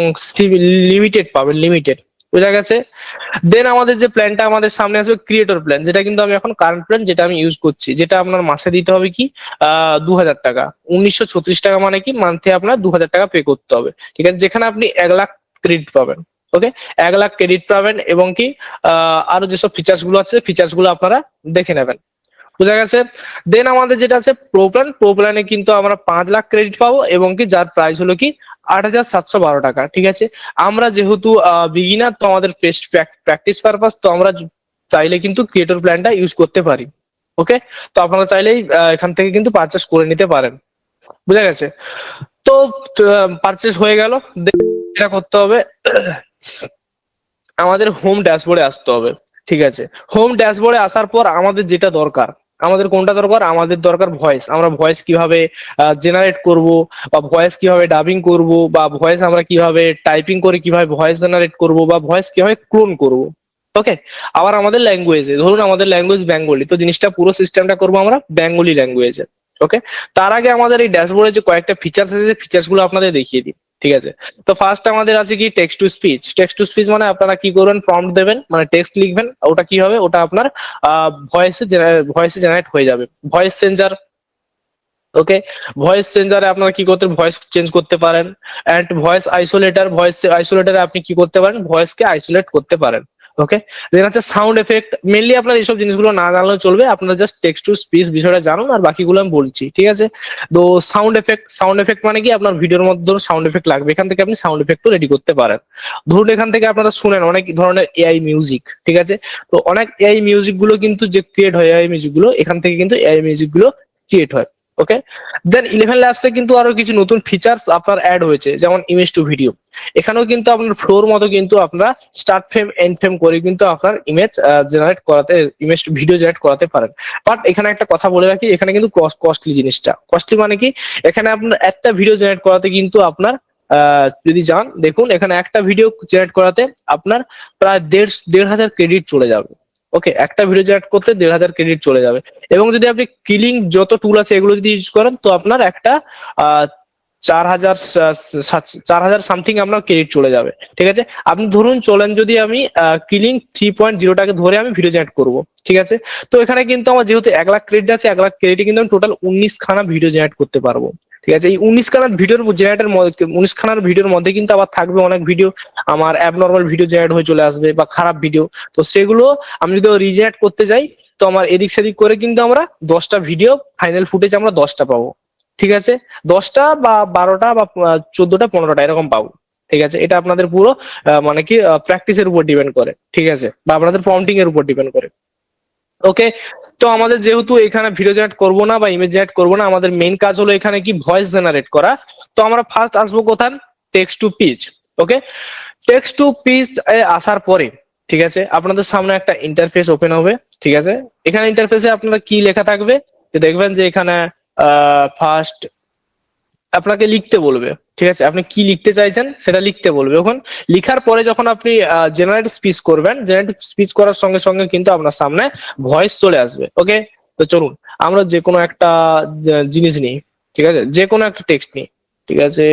লিমিটেড পাবেন, লিমিটেড। বোঝা গেছে? দেন আমাদের যে প্ল্যানটা আমাদের সামনে আসবে, ক্রিয়েটর প্ল্যান, যেটা কিন্তু আমি এখন কারেন্ট প্ল্যান যেটা আমি ইউজ করছি, যেটা আপনার মাসে দিতে হবে কি 2000 টাকা, 1936 টাকা, মানে কি মান্থে আপনার 2000 টাকা পে করতে হবে। ঠিক আছে, যেখানে আপনি 1 লাখ ক্রেডিট পাবেন। ওকে, 1 লাখ ক্রেডিট পাবেন, এবং কি আরো যেসব ফিচার্স গুলো আছে, ফিচার্স গুলো আপনারা দেখে নেবেন। বোঝা গেছে? দেন আমাদের যেটা আছে প্রো প্ল্যান, প্রো প্ল্যানে কিন্তু আমরা 5 লাখ ক্রেডিট পাবো, এবং কি যার প্রাইস হলো কি 8712 টাকা। ঠিক আছে, আমরা যেহেতু বিগিনার, তো আমাদের প্র্যাকটিস পারপাস, তো আমরা চাইলে কিন্তু ক্রিয়েটর প্ল্যানটা ইউজ করতে পারি। ওকে, তো আপনারা চাইলেই এখান থেকে কিন্তু পারচেস করে নিতে পারেন। বুঝা গেছে? তো পারচেস হয়ে গেল, এটা করতে হবে, আমাদের হোম ড্যাশবোর্ডে আসতে হবে। ঠিক আছে, হোম ড্যাশবোর্ডে আসার পর আমাদের যেটা দরকার, আমাদের কোনটা দরকার, আমাদের দরকার ভয়েস। আমরা ভয়েস কিভাবে জেনারেট করব, বা ভয়েস কিভাবে ডাবিং করব, বা ভয়েস আমরা কিভাবে টাইপিং করে কিভাবে ভয়েস জেনারেট করব, বা ভয়েস কিভাবে ক্লোন করব। ওকে, আবার আমাদের ল্যাঙ্গুয়েজে, ধরুন আমাদের ল্যাঙ্গুয়েজ বেঙ্গলি, তো জিনিসটা পুরো সিস্টেমটা করবো আমরা বেঙ্গলি ল্যাঙ্গুয়েজে। ওকে, তার আগে আমাদের এই ড্যাশবোর্ডে যে কয়েকটা ফিচার্স আছে, ফিচার্স গুলো আপনাদের দেখিয়ে দিই। ঠিক আছে, তো ফার্স্ট আমাদের আছে কি text to speech. Text to speech মানে আপনারা কি করবেন, প্রম্পট দেবেন, মানে টেক্সট লিখবেন, ওটা কি হবে, ওটা আপনার ভয়েসে জেনারেট হয়ে যাবে। Voice changer. ওকে, ভয়েস চেঞ্জারে আপনারা কি করতে, ভয়েস চেঞ্জ করতে পারেন। এন্ড ভয়েস আইসোলেটারে আপনি কি করতে পারেন, ভয়েসকে আইসোলেট করতে পারেন। ওকে, দেন আছে সাউন্ড এফেক্ট। মেনলি আপনার এইসব জিনিসগুলো না জানলেও চলবে, আপনারা জাস্ট টেক্সট টু স্পিচ বিষয়টা জানুন, আর বাকিগুলো আমি বলছি। ঠিক আছে, তো সাউন্ড এফেক্ট, সাউন্ড এফেক্ট মানে কি, আপনার ভিডিওর মধ্যে সাউন্ড এফেক্ট লাগবে, এখান থেকে আপনি সাউন্ড এফেক্টও রেডি করতে পারেন। ধরুন এখান থেকে আপনারা শুনেন অনেক ধরনের এআই মিউজিক। ঠিক আছে, তো অনেক এআই মিউজিক গুলো কিন্তু যে ক্রিয়েট হয়, এআই মিউজিক গুলো, এখান থেকে কিন্তু এআই মিউজিক গুলো ক্রিয়েট হয়। ওকে, দেন 11 ল্যাবসে কিন্তু আরো কিছু নতুন ফিচার্স আপনার অ্যাড হয়েছে, যেমন ইমেজ টু ভিডিও। এখানেও কিন্তু আপনার ফ্লোর মতো কিন্তু আপনারা স্টার্ট ফ্রেম এন্ড ফ্রেম করে কিন্তু আপনার ইমেজ জেনারেট করাতে, ইমেজ টু ভিডিও জেনারেট করাতে পারেন। বাট এখানে একটা কথা বলে রাখি, এখানে কিন্তু কস্টলি, জিনিসটা কস্টলি মানে কি, এখানে আপনার একটা ভিডিও জেনারেট করাতে কিন্তু আপনার যদি যান দেখুন, এখানে একটা ভিডিও জেনারেট করাতে আপনার প্রায় 1,500 ক্রেডিট চলে যাবে। ওকে, একটা ভিডিও জেনারেট করতে 1,500 ক্রেডিট চলে যাবে। এবং যদি আপনি কিলিং যত টুল আছে এগুলো যদি ইউজ করেন, তো আপনার একটা 4,000 সামথিং আপনার ক্রেডিট চলে যাবে। ঠিক আছে, আপনি ধরুন চলেন যদি আমি কিলিং 3.0টাকে ধরে আমি ভিডিও জেনারেট করবো। ঠিক আছে, তো এখানে কিন্তু আমার যেহেতু 1 লাখ ক্রেডিট আছে, 1 লাখ ক্রেডিটে কিন্তু আমি টোটাল 19খানা ভিডিও জেনারেট করতে পারবো। ঠিক আছে, এই 19খানার ভিডিওর জেনারেটের 19খানার ভিডিওর মধ্যে কিন্তু আবার থাকবে অনেক ভিডিও আমার অ্যাবনর্মাল ভিডিও জেনারেট হয়ে চলে আসবে বা খারাপ ভিডিও। তো সেগুলো আমি যদি রিজেনারেট করতে যাই, তো আমার এদিক সেদিক করে কিন্তু আমরা 10টা ভিডিও ফাইনাল ফুটেজ আমরা 10টা পাবো। ঠিক আছে, 10টা বা 12টা বা 14টা 15টা এরকম পাবো। ঠিক আছে, এটা আপনাদের পুরো মানে কি প্র্যাকটিসের উপর ডিপেন্ড করে। ঠিক আছে, বা আপনাদের প্রম্পটিং এর উপর ডিপেন্ড করে। ওকে, তো আমাদের যেহেতু এখানে ভিডিও জেনারেট করবো না বা ইমেজ জেনারেট করবো না, আমাদের মেইন কাজ হলো এখানে কি ভয়েস জেনারেট করা। তো আমরা ফার্স্ট আসবো কোথায়, text to speech. Okay, text to speech আসার পরে ঠিক আছে আপনাদের সামনে একটা ইন্টারফেস ওপেন হবে। ঠিক আছে, এখানে ইন্টারফেসে আপনারা কি লেখা থাকবে, যে দেখবেন যে এখানে ফার্স্ট আপনাকে লিখতে বলবে। ঠিক আছে, আপনি কি লিখতে চাইছেন সেটা লিখতে বলবে। ওখানে লিখার পরে যখন আপনি জেনারেট স্পিচ করবেন, জেনারেট স্পিচ করার সঙ্গে সঙ্গে কিন্তু আপনার সামনে ভয়েস চলে আসবে। ওকে, তো চলুন আমরা যে কোনো একটা জিনিস নিই। ঠিক আছে, যে কোনো একটা টেক্সট নিই। ঠিক আছে,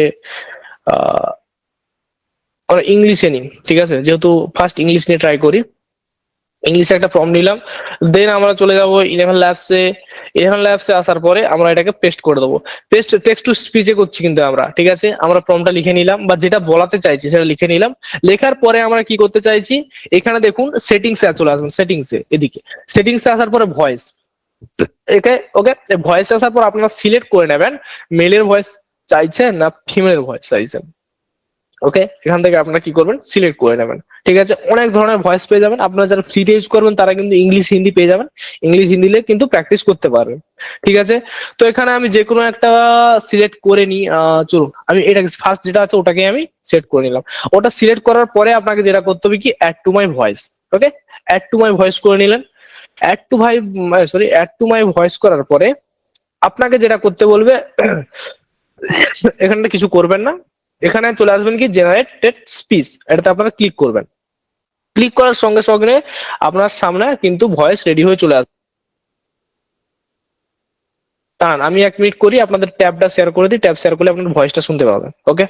আহ আমরা ইংলিশে নিই। ঠিক আছে, যেহেতু ফার্স্ট ইংলিশ নিয়ে ট্রাই করি, ইংলিশে একটা ফর্ম নিলাম। দেন আমরা চলে যাব 11 ল্যাবসে। 11 ল্যাবসে আসার পরে আমরা এটাকে পেস্ট করে দেবো। টেক্সট টু স্পিচে করছি কিন্তু আমরা। ঠিক আছে, আমরা ফর্মটা লিখে নিলাম বা যেটা বলাতে চাইছি সেটা লিখে নিলাম। লেখার পরে আমরা কি করতে চাইছি, এখানে দেখুন সেটিংসে চলে আসবেন, সেটিংসে এদিকে সেটিংসে আসার পরে ভয়েস। ওকে ওকে, ভয়েস আসার পর আপনারা সিলেক্ট করে নেবেন মেলের ভয়েস চাইছেন না ফিমেলের ভয়েস চাইছেন। ওকে, এখান থেকে আপনারা কি করবেন, সিলেক্ট করে নেবেন। ঠিক আছে, অনেক ধরনের ভয়েস পেয়ে যাবেন। আপনারা যারা ফ্রিতে ইউজ করবেন তারা কিন্তু ইংলিশ হিন্দি পেয়ে যাবেন। ইংলিশ হিন্দিলে কিন্তু প্র্যাকটিস করতে পারবেন। ঠিক আছে, তো এখানে আমি যে কোনো একটা সিলেক্ট করে নিই। চলুন আমি এটাকে ফার্স্ট যেটা আছে ওটাকে আমি সেট করে নিলাম। ওটা সিলেক্ট করার পরে আপনাকে যেটা করতে হবে কি, add to my voice. Okay, add to my voice করে নিলেন। অ্যাড টু মাই ভয়েস করার পরে আপনাকে যেটা করতে বলবে, এখানটা কিছু করবেন না, এখানে চলে আসবেন কি জেনারেটেড স্পিচ, এটাতে আপনারা ক্লিক করবেন। ক্লিক করার সঙ্গে সঙ্গে আপনার সামনে কিন্তু ভয়েস রেডি হয়ে চলে আসবে। আমি 1 মিনিট করি, আপনাদের ট্যাবটা শেয়ার করে দিই, ট্যাব শেয়ার করলে আপনার ভয়েসটা শুনতে পাবেন। ওকে,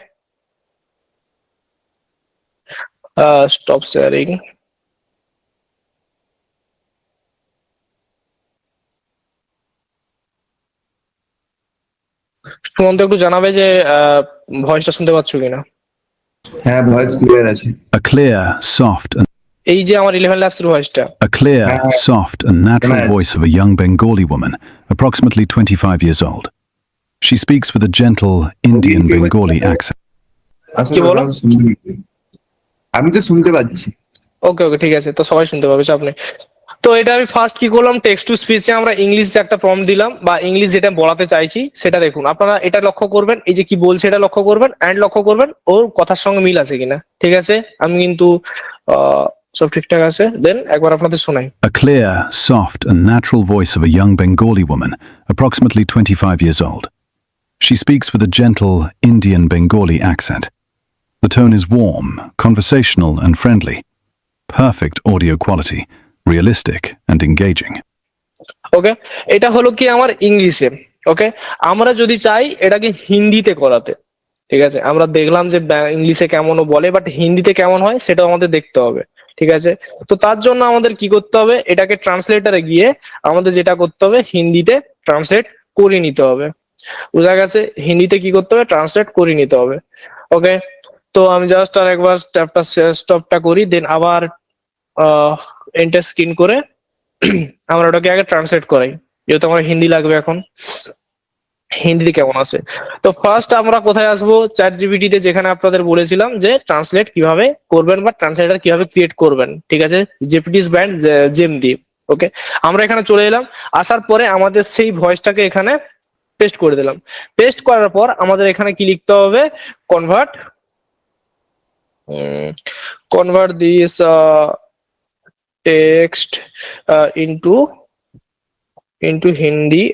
স্টপ শেয়ারিং। সুমন্ত একটু জানাবে যে ভয়েসটা শুনতে পাচ্ছ কিনা।
হ্যাঁ, ভয়েস ক্লিয়ার আছে।
A clear, soft, and
এই যে আমার 11 ল্যাবস এর ভয়েসটা।
a clear,
হ্যাঁ,
soft, and natural
Right.
voice of a young Bengali woman, approximately 25 years old. She speaks with a gentle Indian Bengali accent.
আসলে
কি বলো?
আমি তো শুনতে পাচ্ছি।
ওকে ওকে, ঠিক আছে, তো সবাই শুনতে পাবে, চাপ নেই। তো এটা আমি ফার্স্ট কি করলাম, টেক্সট টু স্পিচে আমরা ইংলিশে একটা প্রম্পট দিলাম বা ইংলিশ যেটা বলাতে চাইছি সেটা দেখুন। আপনারা এটা লক্ষ্য করবেন, এই যে কি বলছে এটা লক্ষ্য করবেন, অ্যান্ড লক্ষ্য করবেন ওর কথার সঙ্গে মিল আছে কিনা। ঠিক আছে, আমি কিন্তু সব ঠিকঠাক আছে। দেন একবার আপনাদের শোনাই।
A clear, soft, and natural voice of a young Bengali woman, approximately 25 years old. She speaks with a gentle Indian Bengali accent. The tone is warm, conversational, and friendly. Perfect audio quality, realistic and engaging.
ওকে, এটা হলো কি আমার ইংলিশে। ওকে, আমরা যদি চাই এটাকে হিন্দিতে করাতে, ঠিক আছে, আমরা দেখলাম যে ইংলিশে কেমন বলে, বাট হিন্দিতে কেমন হয় সেটাও আমাদের দেখতে হবে। ঠিক আছে, তো তার জন্য আমাদের কি করতে হবে, এটাকে ট্রান্সলেটারে গিয়ে আমাদের যেটা করতে হবে, হিন্দিতে ট্রান্সলেট করে নিতে হবে। বোঝা গেছে, হিন্দিতে কি করতে হবে, ট্রান্সলেট করে নিতে হবে। ওকে, তো আমি জাস্ট আর একবার স্টপটা করি, দেন আবার এন্টার স্ক্রিন করে আমরা ওটাকে আগে ট্রান্সলেট করাই, যেহেতু আমার হিন্দি লাগবে এখন। হিন্দিতে কেমন আছে, তো ফার্স্ট আমরা কোথায় আসবো, চ্যাট জিপিটিতে, যেখানে আপনাদের বলেছিলাম যে ট্রান্সলেট কিভাবে করবেন বা ট্রান্সলেটর কিভাবে ক্রিয়েট করবেন। ঠিক আছে, জিপিটিস ব্যান্ড জেম দিয়ে। ওকে, আমরা এখানে চলে এলাম। আসার পরে আমাদের সেই ভয়েসটাকে এখানে পেস্ট করে দিলাম। পেস্ট করার পর আমাদের এখানে কি লিখতে হবে, convert convert this text into Hindi.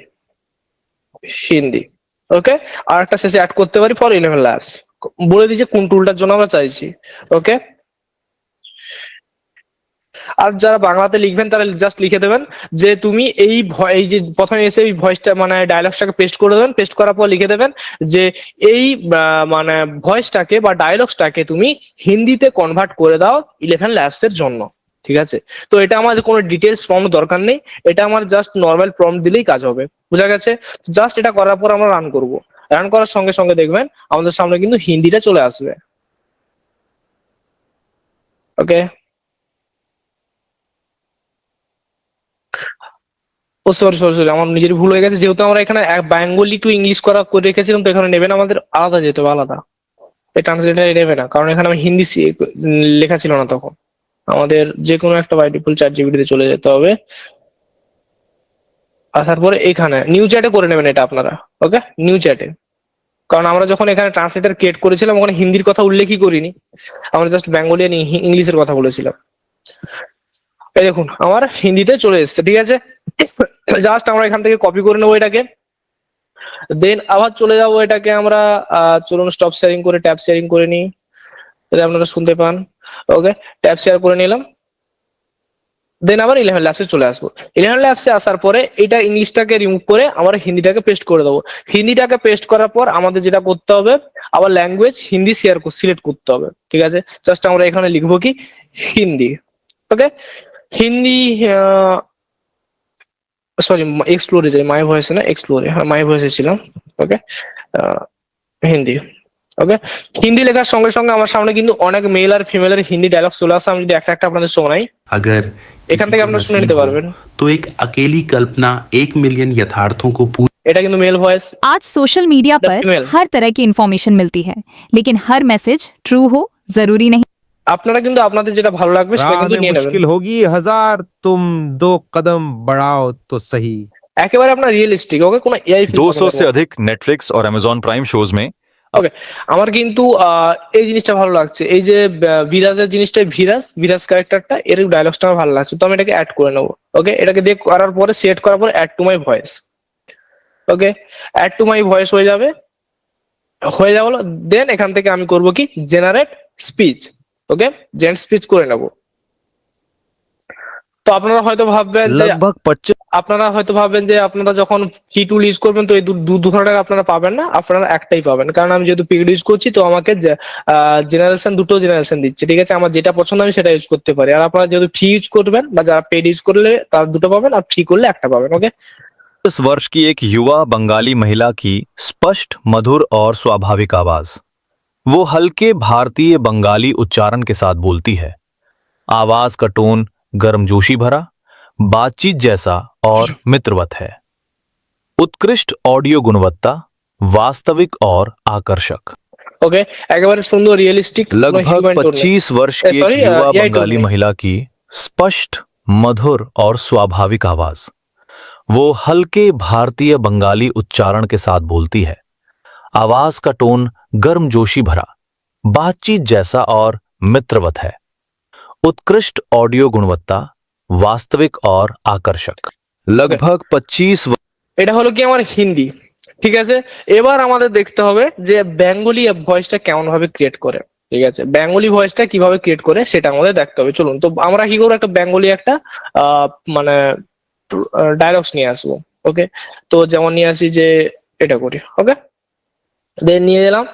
Okay, আর একটা শেষে অ্যাড করতে পারি ফর 11 ল্যাবস, বলে দিই যে কোন টুলটার জন্য আমরা চাইছি। ওকে, আর যারা বাংলাতে লিখবেন তারা জাস্ট লিখে দেবেন যে তুমি এই যে প্রথমে এসে এই ভয়েসটা মানে ডায়লগসটাকে পেস্ট করে দেবেন, পেস্ট করার পর লিখে দেবেন যে এই মানে ভয়েসটাকে বা ডায়লগসটাকে তুমি হিন্দিতে কনভার্ট করে দাও 11 ল্যাবস এর জন্য। ঠিক আছে, তো এটা আমাদের কোনো ডিটেলস প্রম্পট দরকার নেই, এটা আমার জাস্ট নর্মাল প্রম্পট দিলেই কাজ হবে। বুঝা গেছে? জাস্ট এটা করার পর আমরা রান করব। রান করার সঙ্গে সঙ্গে দেখবেন আমাদের সামনে কিন্তু হিন্দিটা চলে আসবে। ওকে, ও সরি সরি সরি, আমার নিজের ভুল হয়ে গেছে, যেহেতু আমরা এখানে বেঙ্গলি টু ইংলিশ করা করে রেখেছিলাম, তো এখানে নেবে না, আমাদের আলাদা যেতে হবে, আলাদা। এই ট্রান্সলেটার নেবে না, কারণ এখানে আমি হিন্দি লেখা ছিল না তখন। আমাদের যে কোনো একটা বাই ডিফল্ট চ্যাট জিপিটিতে চলে যেতে হবে, আসার পরে এখানে নিউ চ্যাটে করে নেবেন এটা আপনারা। ওকে, নিউ চ্যাটে, কারণ আমরা যখন এখানে ট্রান্সলেটার ক্রিয়েট করেছিলাম ওখানে হিন্দির কথা উল্লেখই করিনি, আমরা জাস্ট বেঙ্গলি আর ইংলিশের কথা বলেছিলাম। এই দেখুন আমার হিন্দিতে চলে এসেছে। ঠিক আছে, জাস্ট আমরা এখান থেকে কপি করে নেবো এটাকে, দেন আবার চলে যাবো এটাকে আমরা চলুন স্টপ শেয়ারিং করে ট্যাব শেয়ারিং করে নিই, যদি আপনারা শুনতে পান। ওকে, ট্যাব শেয়ার করে নিলাম, দেন আবার 11 ল্যাবসে চলে আসবো। 11 ল্যাবসে আসার পরে এটা ইংলিশটাকে রিমুভ করে আমরা হিন্দিটাকে পেস্ট করে দেবো। হিন্দিটাকে পেস্ট করার পর আমাদের যেটা করতে হবে, আবার ল্যাঙ্গুয়েজ হিন্দি সিলেক্ট করতে হবে। ঠিক আছে, জাস্ট আমরা এখানে লিখবো কি হিন্দি। ওকে, হিন্দি সরি এক্সপ্লোরে যাই, মাই ভয়েসে না এক্সপ্লোরে, হ্যাঁ মাই ভয়েসে ছিলাম। ওকে, হিন্দি। ওকে, হিন্দি লেখার সঙ্গে সঙ্গে আমার সামনে কিন্তু অনেক মেল আর ফিমেলের হিন্দি ডায়লগ চলে আসে। আমি যদি একটা একটা আপনাদের শোনাই,
अगर
এখান
किसी
থেকে
को
আপনারা শুনে
नसीब
নিতে
हो,
পারবেন।
तो एक अकेली कल्पना 1 मिलियन यथार्थों को
এটা কিন্তু মেল ভয়েস।
आज सोशल मीडिया
The
पर
female.
हर तरह की इंफॉर्मेशन मिलती है, लेकिन हर मैसेज ट्रू हो जरूरी नहीं।
আপনারা কিন্তু আপনাদের যেটা ভালো লাগবে সেটা
राह
কিন্তু
में
নিয়ে নেবেন।
मुश्किल होगी हजार, तुम 2 कदम बढ़ाओ तो सही।
একেবারে আপনার রিয়েলিস্টিক। ওকে, কোনো এআই
200 से अधिक नेटफ्लिक्स और अमेजॉन प्राइम शोज में
ওকে, আমার কিন্তু এই জিনিসটা ভালো লাগছে, এই যে ভিরাজের জিনিসটা, ভিরাজ ক্যারেক্টারটা, এর ডায়লগসটা আমার ভালো লাগছে, তো আমি এটাকে অ্যাড করে নেবো। ওকে, এটাকে দিয়ে করার পরে সেট করার পরে add to my voice. Okay, add to my voice হয়ে যাবে, দেন এখান থেকে আমি করব কি generate speech. Okay, generate speech করে নেব। তো আপনারা হয়তো ভাববেন যে
लगभग 25
আপনারা যখন কি টুল ইউজ করবেন তো এই দু ধরনের আপনারা পাবেন না, আপনারা একটাই পাবেন, কারণ আমি যেহেতু পিড ইউজ করছি তো আমাকে দুটো জেনারেশন দিচ্ছে। ঠিক আছে, আমার যেটা পছন্দ আমি সেটা ইউজ করতে পারি। আর আপনারা যেহেতু ফ্রি ইউজ করবেন বা যারা পেড ইউজ করলে তারা দুটো পাবেন, আর ফ্রি করলে একটা পাবেন। ওকে,
वर्ष की एक युवा बंगाली महिला की स्पष्ट, मधुर और स्वाभाविक आवाज। वो हल्के भारतीय बंगाली उच्चारण के साथ बोलती है। आवाज का टोन गर्मजोशी भरा, बातचीत जैसा और मित्रवत है। उत्कृष्ट ऑडियो गुणवत्ता, वास्तविक और आकर्षक।
ওকে, একেবারে সুন্দর রিয়েলিস্টিক।
लगभग 25 वर्ष की एक युवा
AI
बंगाली
टोन में।
महिला की स्पष्ट, मधुर और स्वाभाविक आवाज। वो हल्के भारतीय बंगाली उच्चारण के साथ बोलती है। आवाज का टोन गर्मजोशी भरा, बातचीत जैसा और मित्रवत है। उत्कृष्ट ऑडियो गुणवत्ता, वास्तविक और आकर्षक। लगभग 25
এটা হলো কি আমার হিন্দি। ঠিক আছে, এবার আমাদের দেখতে হবে যে বেঙ্গলি ভয়েসটা কেমন ভাবে ক্রিয়েট করে। ঠিক আছে, বেঙ্গলি ভয়েসটা কিভাবে ক্রিয়েট করে সেটা আমাদের দেখতে হবে। চলুন, তো আমরা কি করবো, একটা বেঙ্গলি একটা মানে ডায়লগস নিয়ে আসবো। ওকে, তো যেমন নিয়ে আসি যে এটা করি। ওকে, দেন নিয়ে এলাম,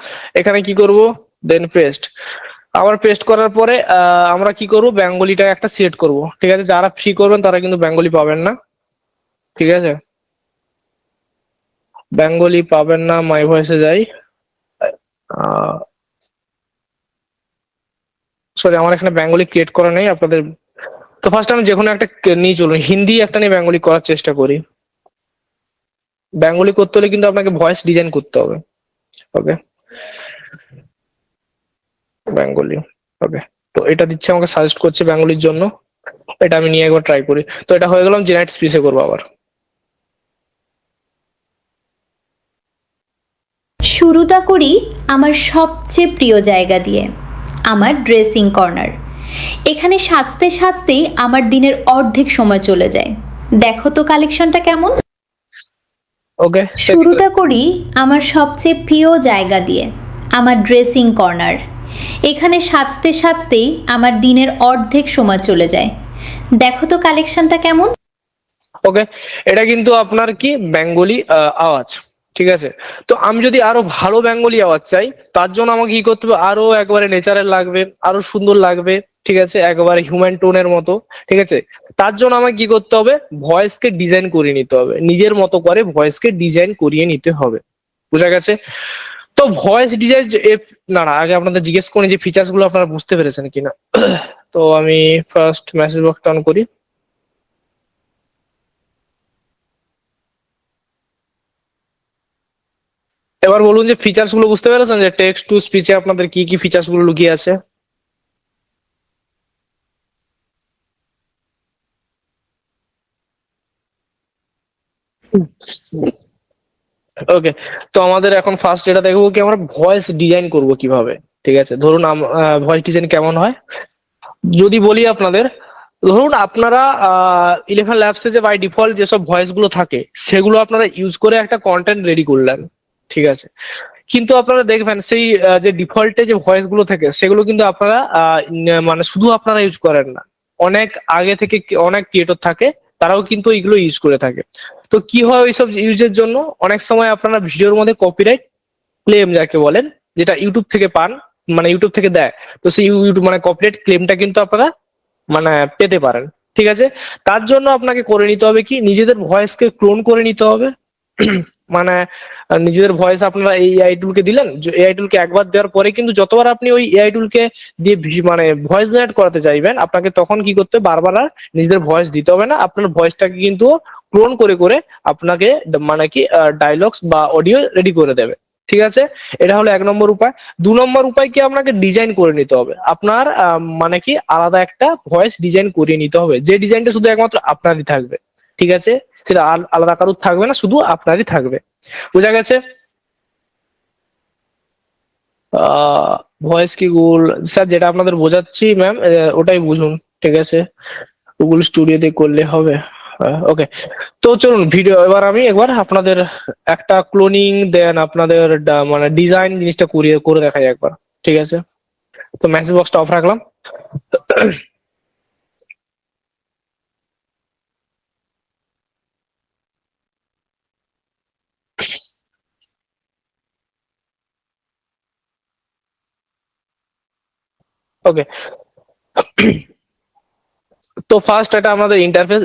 এখানে কি করব, দেন পেস্ট। আবার পেস্ট করার পরে আমরা কি করব, বেঙ্গলিটা একটা সিলেক্ট করব। ঠিক আছে, যারা ফ্রি করবেন তারা কিন্তু বেঙ্গলি পাবেন না। ঠিক আছে, বেঙ্গলি পাবেন না, মাই ভয়েসে যাই। সরি, আমার এখানে বেঙ্গলি ক্রিয়েট করা নেই আপনাদের। তো ফার্স্ট আমি যে কোনো একটা নিয়ে চলুন, হিন্দি একটা নিয়ে বেঙ্গলি করার চেষ্টা করি। বেঙ্গলি করতে হলে কিন্তু আপনাকে ভয়েস ডিজাইন করতে হবে। ওকে, বেঙ্গলি। ওকে, তো এটা দিচ্ছে আমাকে, সাজেস্ট করছে বেঙ্গলির জন্য, এটা আমি নিয়ে একবার ট্রাই করি। তো এটা হয়ে গেলাম, জেনারেট স্পিচে করবো আবার।
শুরুটা করি আমার সবচেয়ে প্রিয় জায়গা দিয়ে, আমার ড্রেসিং কর্নার। এখানে সাজতে সাজতেই আমার দিনের অর্ধেক সময় চলে যায়। দেখো তো কালেকশনটা কেমন।
ওকে,
শুরুটা করি আমার সবচেয়ে প্রিয় জায়গা দিয়ে, আমার ড্রেসিং কর্নার। এখানে সাজতে সাজতেই আমার দিনের অর্ধেক সময় চলে যায়। দেখো তো কালেকশনটা কেমন।
ওকে, এটা কিন্তু আপনার কি বেঙ্গলি আওয়াজ, ঠিক আছে। তো আমি যদি আরো ভালো বেঙ্গলি আওয়াজ চাই, তার জন্য আমাকে কি করতে হবে, আরো একবারে নেচারাল লাগবে, আরো সুন্দর লাগবে, ঠিক আছে, একেবারে হিউম্যান টোনের মতো, ঠিক আছে। তার জন্য আমাকে কি করতে হবে, ভয়েসকে ডিজাইন করে নিতে হবে, নিজের মতো করে ভয়েসকে ডিজাইন করিয়ে নিতে হবে, বুঝা গেছে। তো ভয়েস ডিজাইন, না না, আগে আপনাদের জিজ্ঞেস করি যে ফিচার্স গুলো আপনারা বুঝতে পেরেছেন কিনা। তো আমি ফার্স্ট মেসেজ বক্সটা অন করি। এবার বলুন যে ফিচার্স গুলো বুঝতে পেরেছেন, যে টেক্সট টু স্পিচে আপনাদের কি কি ফিচার্স গুলো লুকিয়ে আছে। ওকে, তো আমাদের এখন ফার্স্ট এটা দেখবো কি আমরা ভয়েস ডিজাইন করব কিভাবে, ঠিক আছে। ধরুন ভয়েস ডিজাইন কেমন হয় যদি বলি আপনাদের, ধরুন আপনারা 11 ল্যাবসে যে বাই ডিফল্ট যেসব ভয়েস গুলো থাকে সেগুলো আপনারা ইউজ করে একটা কন্টেন্ট রেডি করলেন, ঠিক আছে। কিন্তু আপনারা দেখবেন সেই যে ডিফল্টে যে ভয়েস গুলো থাকে সেগুলো কিন্তু আপনারা মানে শুধু আপনারা ইউজ করেন না, অনেক আগে থেকে অনেক ক্রিয়েটর থাকে, তারাও কিন্তু এইগুলো ইউজ করে থাকে। তো কি হয় ওইসব ইউজের জন্য, অনেক সময় আপনারা ভিডিওর মধ্যে কপিরাইট ক্লেম যাকে বলেন, যেটা ইউটিউব থেকে পান, মানে ইউটিউব থেকে দেয়, তো সেই ইউটিউব মানে কপিরাইট ক্লেমটা কিন্তু আপনারা মানে পেতে পারেন, ঠিক আছে। তার জন্য আপনাকে করে নিতে হবে কি, নিজেদের ভয়েসকে ক্লোন করে নিতে হবে। মানে নিজেদের ভয়েস আপনারা এই এআই টুলকে দিলেন, এআই টুলকে একবার দেওয়ার পরে কিন্তু যতবার আপনি ওই এআই টুলকে দিয়ে মানে ভয়েস জেনারেট করাতে চাইবেন, আপনাকে তখন কি করতে হবে, বারবার আর নিজেদের ভয়েস দিতে হবে না, আপনার ভয়েসটাকে কিন্তু ক্লোন করে করে আপনাকে মানে কি ডায়লগস বা অডিও রেডি করে দেবে, ঠিক আছে। এটা হলো 1 নম্বর উপায়। 2 নম্বর উপায় কি, আপনাকে ডিজাইন করে নিতে হবে, আপনার মানে কি আলাদা একটা ভয়েস ডিজাইন করিয়ে নিতে হবে, যে ডিজাইনটা শুধু একমাত্র আপনারই থাকবে, ঠিক আছে। সেটা আলাদা কারোর থাকবে না, শুধু আপনারই থাকবে, বোঝা গেছে। ভয়েস কি গুগল, স্যার যেটা আপনাদের বোঝাচ্ছি ম্যাম ওটাই বুঝুন, ঠিক আছে, গুগল স্টুডিওতে করলে হবে। ওকে, তো চলুন ভিডিও এবার আমি একবার আপনাদের একটা ক্লোনিং দেন আপনাদের মানে ডিজাইন জিনিসটা করিয়ে করে দেখাই একবার, ঠিক আছে। তো মেসেজ বক্সটা অফ রাখলাম। ওকে, তো ফার্স্ট এটা আমাদের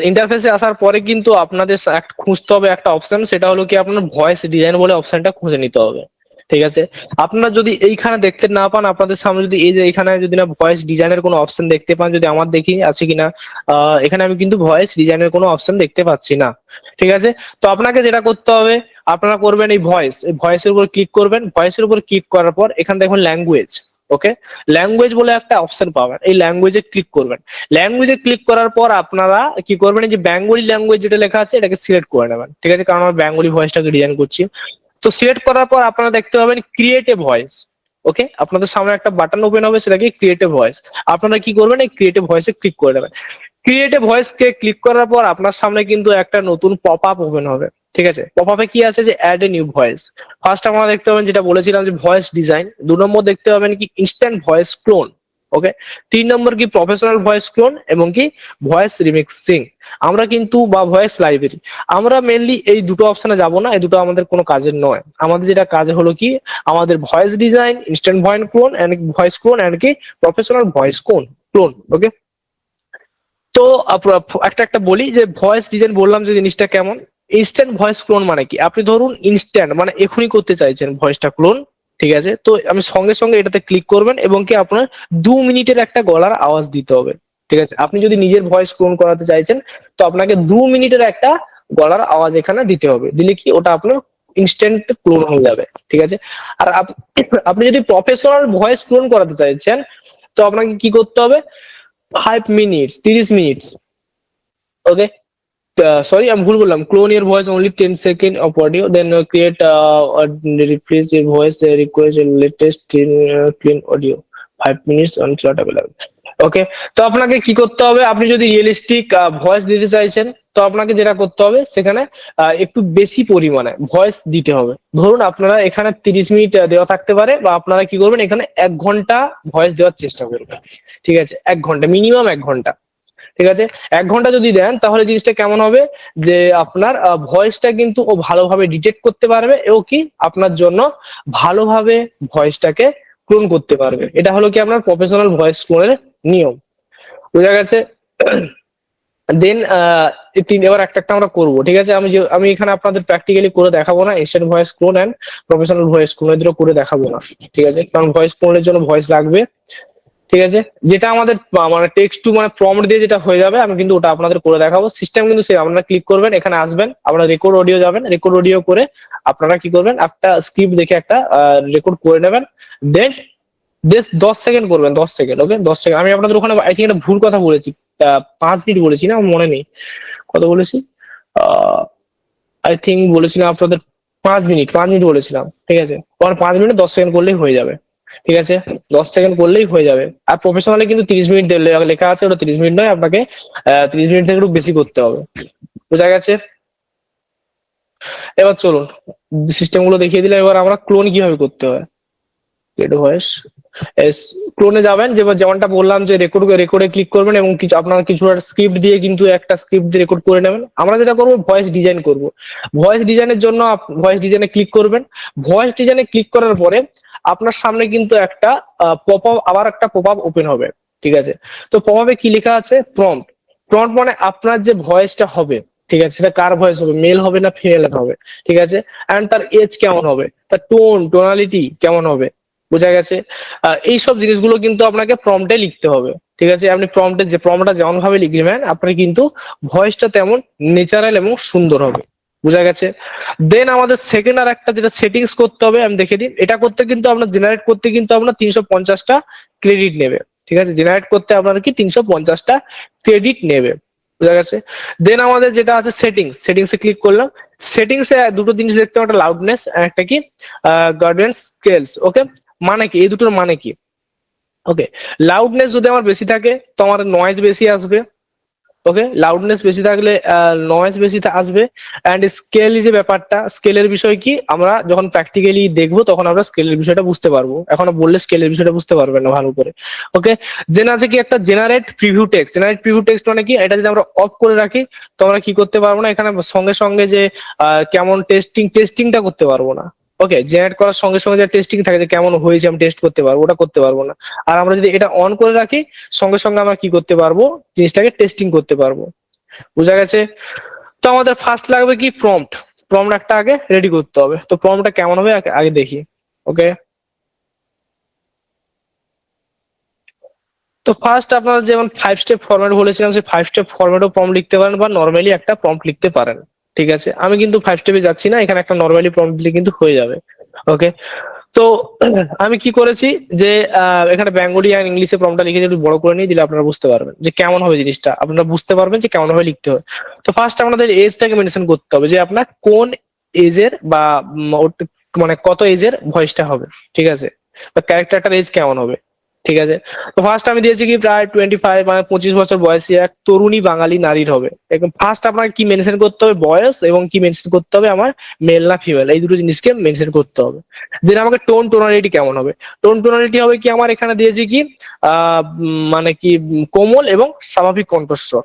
ইন্টারফেসে আসার পরে কিন্তু আপনাদের খুঁজতে হবে একটা অপশন, সেটা হলো কি আপনার ভয়েস ডিজাইন বলে অপশনটা খুঁজে নিতে হবে, ঠিক আছে। আপনারা যদি এইখানে দেখতে না পান, আপনাদের সামনে যদি এই যে এখানে যদি না ভয়েস ডিজাইনের কোনো অপশন দেখতে পান, যদি আমার দেখি আছে কিনা, এখানে আমি কিন্তু ভয়েস ডিজাইনের কোনো অপশন দেখতে পাচ্ছি না, ঠিক আছে। তো আপনাকে যেটা করতে হবে, আপনারা করবেন এই ভয়েসের উপর ক্লিক করবেন, ভয়েসের উপর ক্লিক করার পর এখানে দেখবেন ল্যাঙ্গুয়েজ, ওকে, ল্যাঙ্গুয়েজ বলে একটা অপশন পাবেন, এই ল্যাঙ্গুয়েজে ক্লিক করবেন। ল্যাঙ্গুয়েজে ক্লিক করার পর আপনারা কি করবেন, এই যে বেঙ্গলি ল্যাঙ্গুয়েজ যেটা লেখা আছে এটাকে সিলেক্ট করে নেবেন, ঠিক আছে, কারণ আমরা বেঙ্গলি ভয়েসটাকে ডিজাইন করছি। তো সিলেক্ট করার পর আপনারা দেখতে পাবেন ক্রিয়েট এ ভয়েস, ওকে, আপনাদের সামনে একটা বাটন ওপেন হবে, সেটাকে ক্রিয়েট এ ভয়েস। আপনারা কি করবেন, এই ক্রিয়েট এ ভয়েসে ক্লিক করে নেবেন। Create a voice K click করার পর আপনার সামনে কিন্তু একটা নতুন পপ আপ ওপেন হবে, ঠিক আছে। পপ আপে কি আছে, যে add a new voice. First আমরা দেখতে পাবেন যেটা বলেছিলাম যে ভয়েস ডিজাইন, 2 নম্বর দেখতে পাবেন কি ইনস্ট্যান্ট ভয়েস ক্লোন, ওকে, 3 নম্বর কি প্রফেশনাল ভয়েস ক্লোন এবং কি ভয়েস রিমিক্সিং। আমরা কিন্তু বা ভয়েস লাইব্রেরি, আমরা মেনলি এই দুটো অপশনে যাব না, এই দুটো আমাদের কোনো কাজের নয়। আমাদের যেটা কাজ হলো কি, আমাদের voice design, instant voice clone and কি প্রফেশনাল ভয়েস ক্লোন, ওকে। তো একটা একটা বলি যে ভয়েস ডিজাইন বললাম যে জিনিসটা কেমন। ইনস্ট্যান্ট ভয়েস ক্লোন মানে কি, আপনি ধরুন ইনস্ট্যান্ট মানে এখনই করতে চাইছেন ভয়েসটা ক্লোন, ঠিক আছে। তো আমি সঙ্গে সঙ্গে এটাতে ক্লিক করবেন এবং কি আপনার 2 মিনিটের একটা গলার আওয়াজ দিতে হবে, ঠিক আছে। আপনি যদি নিজের ভয়েস ক্লোন করাতে চাইছেন, তো আপনাকে 2 মিনিটের একটা গলার আওয়াজ এখানে দিতে হবে, দিলে কি ওটা আপনার ইনস্ট্যান্ট ক্লোন হয়ে যাবে, ঠিক আছে। আর আপনি যদি প্রফেশনাল ভয়েস ক্লোন করাতে চাইছেন, তো আপনাকে কি করতে হবে, 5 মিনিটস 30 মিনিটস, ওকে। সরি আমি ভুল বললাম, clone your voice only 10 second of audio, then create replace your voice request latest clean audio 5 minutes on slot available, okay. তো আপনাকে কি করতে হবে, আপনি যদি রিয়েলিস্টিক ভয়েস দিতে চাইছেন, তো আপনাকে যেটা করতে হবে সেখানে একটু বেশি পরিমাণে ভয়েস দিতে হবে। ধরুন আপনারা এখানে 30 মিনিট দেওয়া থাকতে পারে, বা আপনারা কি করবেন এখানে 1 ঘন্টা ভয়েস দেওয়ার চেষ্টা করবেন, ঠিক আছে, 1 ঘন্টা মিনিমাম 1 ঘন্টা, ঠিক আছে। 1 ঘন্টা যদি দেন তাহলে জিনিসটা কেমন হবে, যে আপনার ভয়েসটা কিন্তু ও ভালোভাবে ডিটেক্ট করতে পারবে এবং কি আপনার জন্য ভালোভাবে ভয়েসটাকে ক্লোন করতে পারবে। এটা হলো কি আপনার প্রফেশনাল ভয়েস ক্লোনের নিয়ম, বোঝা গেছে। দেন এবার একটা একটা আমরা করবো, ঠিক আছে। আমি এখানে আপনাদের প্র্যাকটিক্যালি করে দেখাবো না, instant voice clone and professional voice clone এদেরও করে দেখাবো না, ঠিক আছে, কারণ ভয়েস ক্লোনের জন্য ভয়েস লাগবে, ঠিক আছে। যেটা আমাদের মানে টেক্সট টু মানে প্রম্পট দিয়ে যেটা হয়ে যাবে আমি কিন্তু ওটা আপনাদের করে দেখাবো। সিস্টেম কিন্তু সে আপনারা ক্লিক করবেন, এখানে আসবেন, আপনারা রেকর্ড অডিও যাবেন, রেকর্ড অডিও করে আপনারা কি করবেন, একটা স্ক্রিপ্ট দেখে একটা রেকর্ড করে নেবেন। দেন 10 সেকেন্ড করবেন, 10 সেকেন্ড, ওকে 10 সেকেন্ড। আমি আপনাদের ওখানে আই থিঙ্ক একটা ভুল কথা বলেছি, 5 মিনিট বলেছি না, আমার মনে নেই কত বলেছি, আই থিঙ্ক বলেছিলাম আপনাদের 5 মিনিট বলেছিলাম, ঠিক আছে। 5 মিনিট 10 সেকেন্ড করলেই হয়ে যাবে, ঠিক আছে, 10 সেকেন্ড করলেই হয়ে যাবে। আর প্রফেশনালি কিন্তু 30 মিনিট লেখা আছে, ওটা 30 মিনিট নয়, আপনাকে 30 মিনিট থেকে একটু বেশি করতে হবে, বোঝা গেছে। এবার চলুন সিস্টেম গুলো দেখিয়ে দিলাম, এবার আমরা ক্লোন কিভাবে করতে হয়। ভয়েস ক্লোনে যাবেন, যেমনটা বললাম যে রেকর্ডে ক্লিক করবেন এবং কিছু আপনার কিছু স্ক্রিপ্ট দিয়ে কিন্তু একটা স্ক্রিপ্ট দিয়ে রেকর্ড করে নেবেন। আমরা যেটা করবো ভয়েস ডিজাইন করব। ভয়েস ডিজাইনের জন্য ভয়েস ডিজাইনে ক্লিক করবেন। ভয়েস ডিজাইনে ক্লিক করার পরে আপনার সামনে কিন্তু একটা আবার একটা পপ আপ ওপেন হবে, ঠিক আছে। তো পপ আপে কি লেখা আছে, প্রম্পট। প্রম্পট মানে আপনার যে ভয়েসটা হবে, ঠিক আছে, সেটা কার ভয়েস হবে, মেল হবে না ফিমেল হবে, ঠিক আছে, এন্ড তার এজ কেমন হবে, তার টোনালিটি কেমন হবে, বোঝা গেছে। এইসব জিনিসগুলো কিন্তু আপনাকে প্রম্পটে লিখতে হবে, ঠিক আছে। আপনি প্রম্পটটা যেমন ভাবে লিখবেন আপনার কিন্তু ভয়েসটা তেমন ন্যাচারাল এবং সুন্দর হবে, বোঝা গেছে। দেন আমাদের সেকেন্ড আর একটা যেটা সেটিংস করতে হবে, আমি দেখে দিই। এটা করতে কিন্তু আপনার জেনারেট করতে কিন্তু আপনার 350টা ক্রেডিট নেবে, ঠিক আছে। জেনারেট করতে আপনার কি 350টা ক্রেডিট নেবে, বোঝা গেছে। দেন আমাদের যেটা আছে সেটিংসে ক্লিক করলাম। সেটিংসে দুটো জিনিস দেখতে হবে, একটা লাউডনেস আর একটা কি গার্ডেন্স স্কেলস, ওকে। মানে কি এই দুটোর মানে কি, ওকে। লাউডনেস যদি আমার বেশি থাকে তো আমার নয়েজ বেশি আসবে, ওকে। লাউডনেস বেশি থাকলে নয়েজ বেশি আসবে। অ্যান্ড স্কেল যে ব্যাপারটা, স্কেলের বিষয় কি আমরা যখন প্র্যাকটিক্যালি দেখবো তখন আমরা স্কেলের বিষয়টা বুঝতে পারবো, এখন বললে স্কেলের বিষয়টা বুঝতে পারবেন না ভালো করে, ওকে। দেন আছে কি একটা জেনারেট প্রিভিউ টেক্সট মানে কি, এটা যদি আমরা অফ করে রাখি তো আমরা কি করতে পারবো না, এখানে সঙ্গে সঙ্গে যে কেমন টেস্টিংটা করতে পারবো না, ওকে। জেনারেট করার সঙ্গে সঙ্গে যে টেস্টিং থাকে যে কেমন হয়েছে আমি টেস্ট করতে পারবো, ওটা করতে পারবো না। আর আমরা যদি এটা অন করে রাখি সঙ্গে সঙ্গে আমরা কি করতে পারবো, জিনিসটাকে টেস্টিং করতে পারবো, বোঝা গেছে। তো আমাদের ফার্স্ট লাগবে কি প্রম্পট একটা আগে রেডি করতে হবে। তো প্রম্পটটা কেমন হবে আগে দেখি, ওকে। তো ফার্স্ট আপনারা যেমন 5 স্টেপ ফরম্যাট বলেছিলাম, সেই 5 স্টেপ ফরম্যাটও প্রম্পট লিখতে পারেন বা নর্মালি একটা প্রম্পট লিখতে পারেন, ঠিক আছে। আমি কিন্তু 5 স্টেপে যাচ্ছি না, এখানে একটা নর্মালি প্রম্পট দিলে কিন্তু হয়ে যাবে, ওকে। তো আমি কি করেছি যে এখানে বেঙ্গলি আর ইংলিশে প্রম্পটটা লিখে একটু বড় করে নিয়ে দিলে আপনারা বুঝতে পারবেন যে কেমন হবে জিনিসটা, আপনারা বুঝতে পারবেন যে কেমন ভাবে লিখতে হবে। তো ফার্স্ট আমাদের এজটাকে মেনশন করতে হবে যে আপনার কোন এজের বা মানে কত এজের ভয়েসটা হবে, ঠিক আছে, বা ক্যারেক্টারটার এজ কেমন হবে, ঠিক আছে। তো ফার্স্ট আমি দিয়েছি কি প্রায় 25 মানে 25 বছর বয়সী এক তরুণী বাঙালি নারীর হবে। এখন ফার্স্ট আপনাকে কি মেনশন করতে হবে, বয়স, এবং কি মেনশন করতে হবে আমার মেল না ফিমেল, এই দুটো জিনিসকে মেনশন করতে হবে। দেন আমাকে টোনালিটি কেমন হবে, টোনালিটি হবে কি আমার এখানে দিয়েছি কি মানে কি কোমল এবং স্বাভাবিক কণ্ঠস্বর,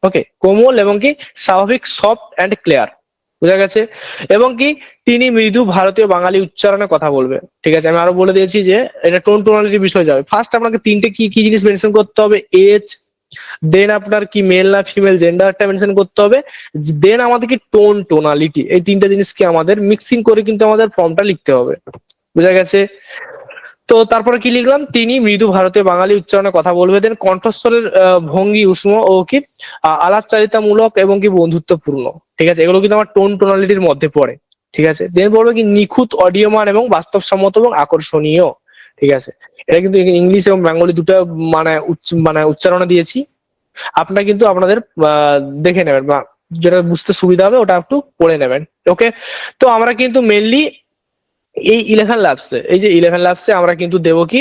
ওকে, কোমল এবং কি স্বাভাবিক, সফট অ্যান্ড ক্লিয়ার, বোঝা গেছে। এবং কি তিনি মৃদু ভারতীয় বাঙালি উচ্চারণে কথা বলবে, ঠিক আছে। আমি আরো বলে দিয়েছি যে এটা টোনালিটির বিষয় যাবে। ফার্স্ট আপনাকে তিনটে কি কি জিনিস মেনশন করতে হবে, এজ, দেন আপনার কি মেল না ফিমেল জেন্ডারটা মেনশন করতে হবে, দেন আমাদের কি টোনালিটি, এই তিনটা জিনিসকে আমাদের মিক্সিং করে কিন্তু আমাদের ফর্মটা লিখতে হবে, বোঝা গেছে। তো তারপরে কি লিখলাম, তিনি মৃদু ভারতীয় বাঙালি উচ্চারণে কথা বলবে। দেন কণ্ঠস্বরের ভঙ্গি উষ্ণ ও কি আলাপচারিতামূলক এবং কি বন্ধুত্বপূর্ণ, ঠিক আছে, এগুলো কিন্তু আমার টোনালিটির মধ্যে পড়ে, ঠিক আছে। দেন বলবো কি নিখুঁত অডিওমান এবং বাস্তবসম্মত এবং আকর্ষণীয়, ঠিক আছে। এটা কিন্তু ইংলিশ এবং বেঙ্গলি দুটো মানে উচ্চারণে দিয়েছি, আপনারা কিন্তু আপনাদের দেখে নেবেন বা যেটা বুঝতে সুবিধা হবে ওটা একটু পড়ে নেবেন, ওকে। তো আমরা কিন্তু মেনলি এই 11 ল্যাবসে, এই যে 11 ল্যাবসে আমরা কিন্তু দেবো কি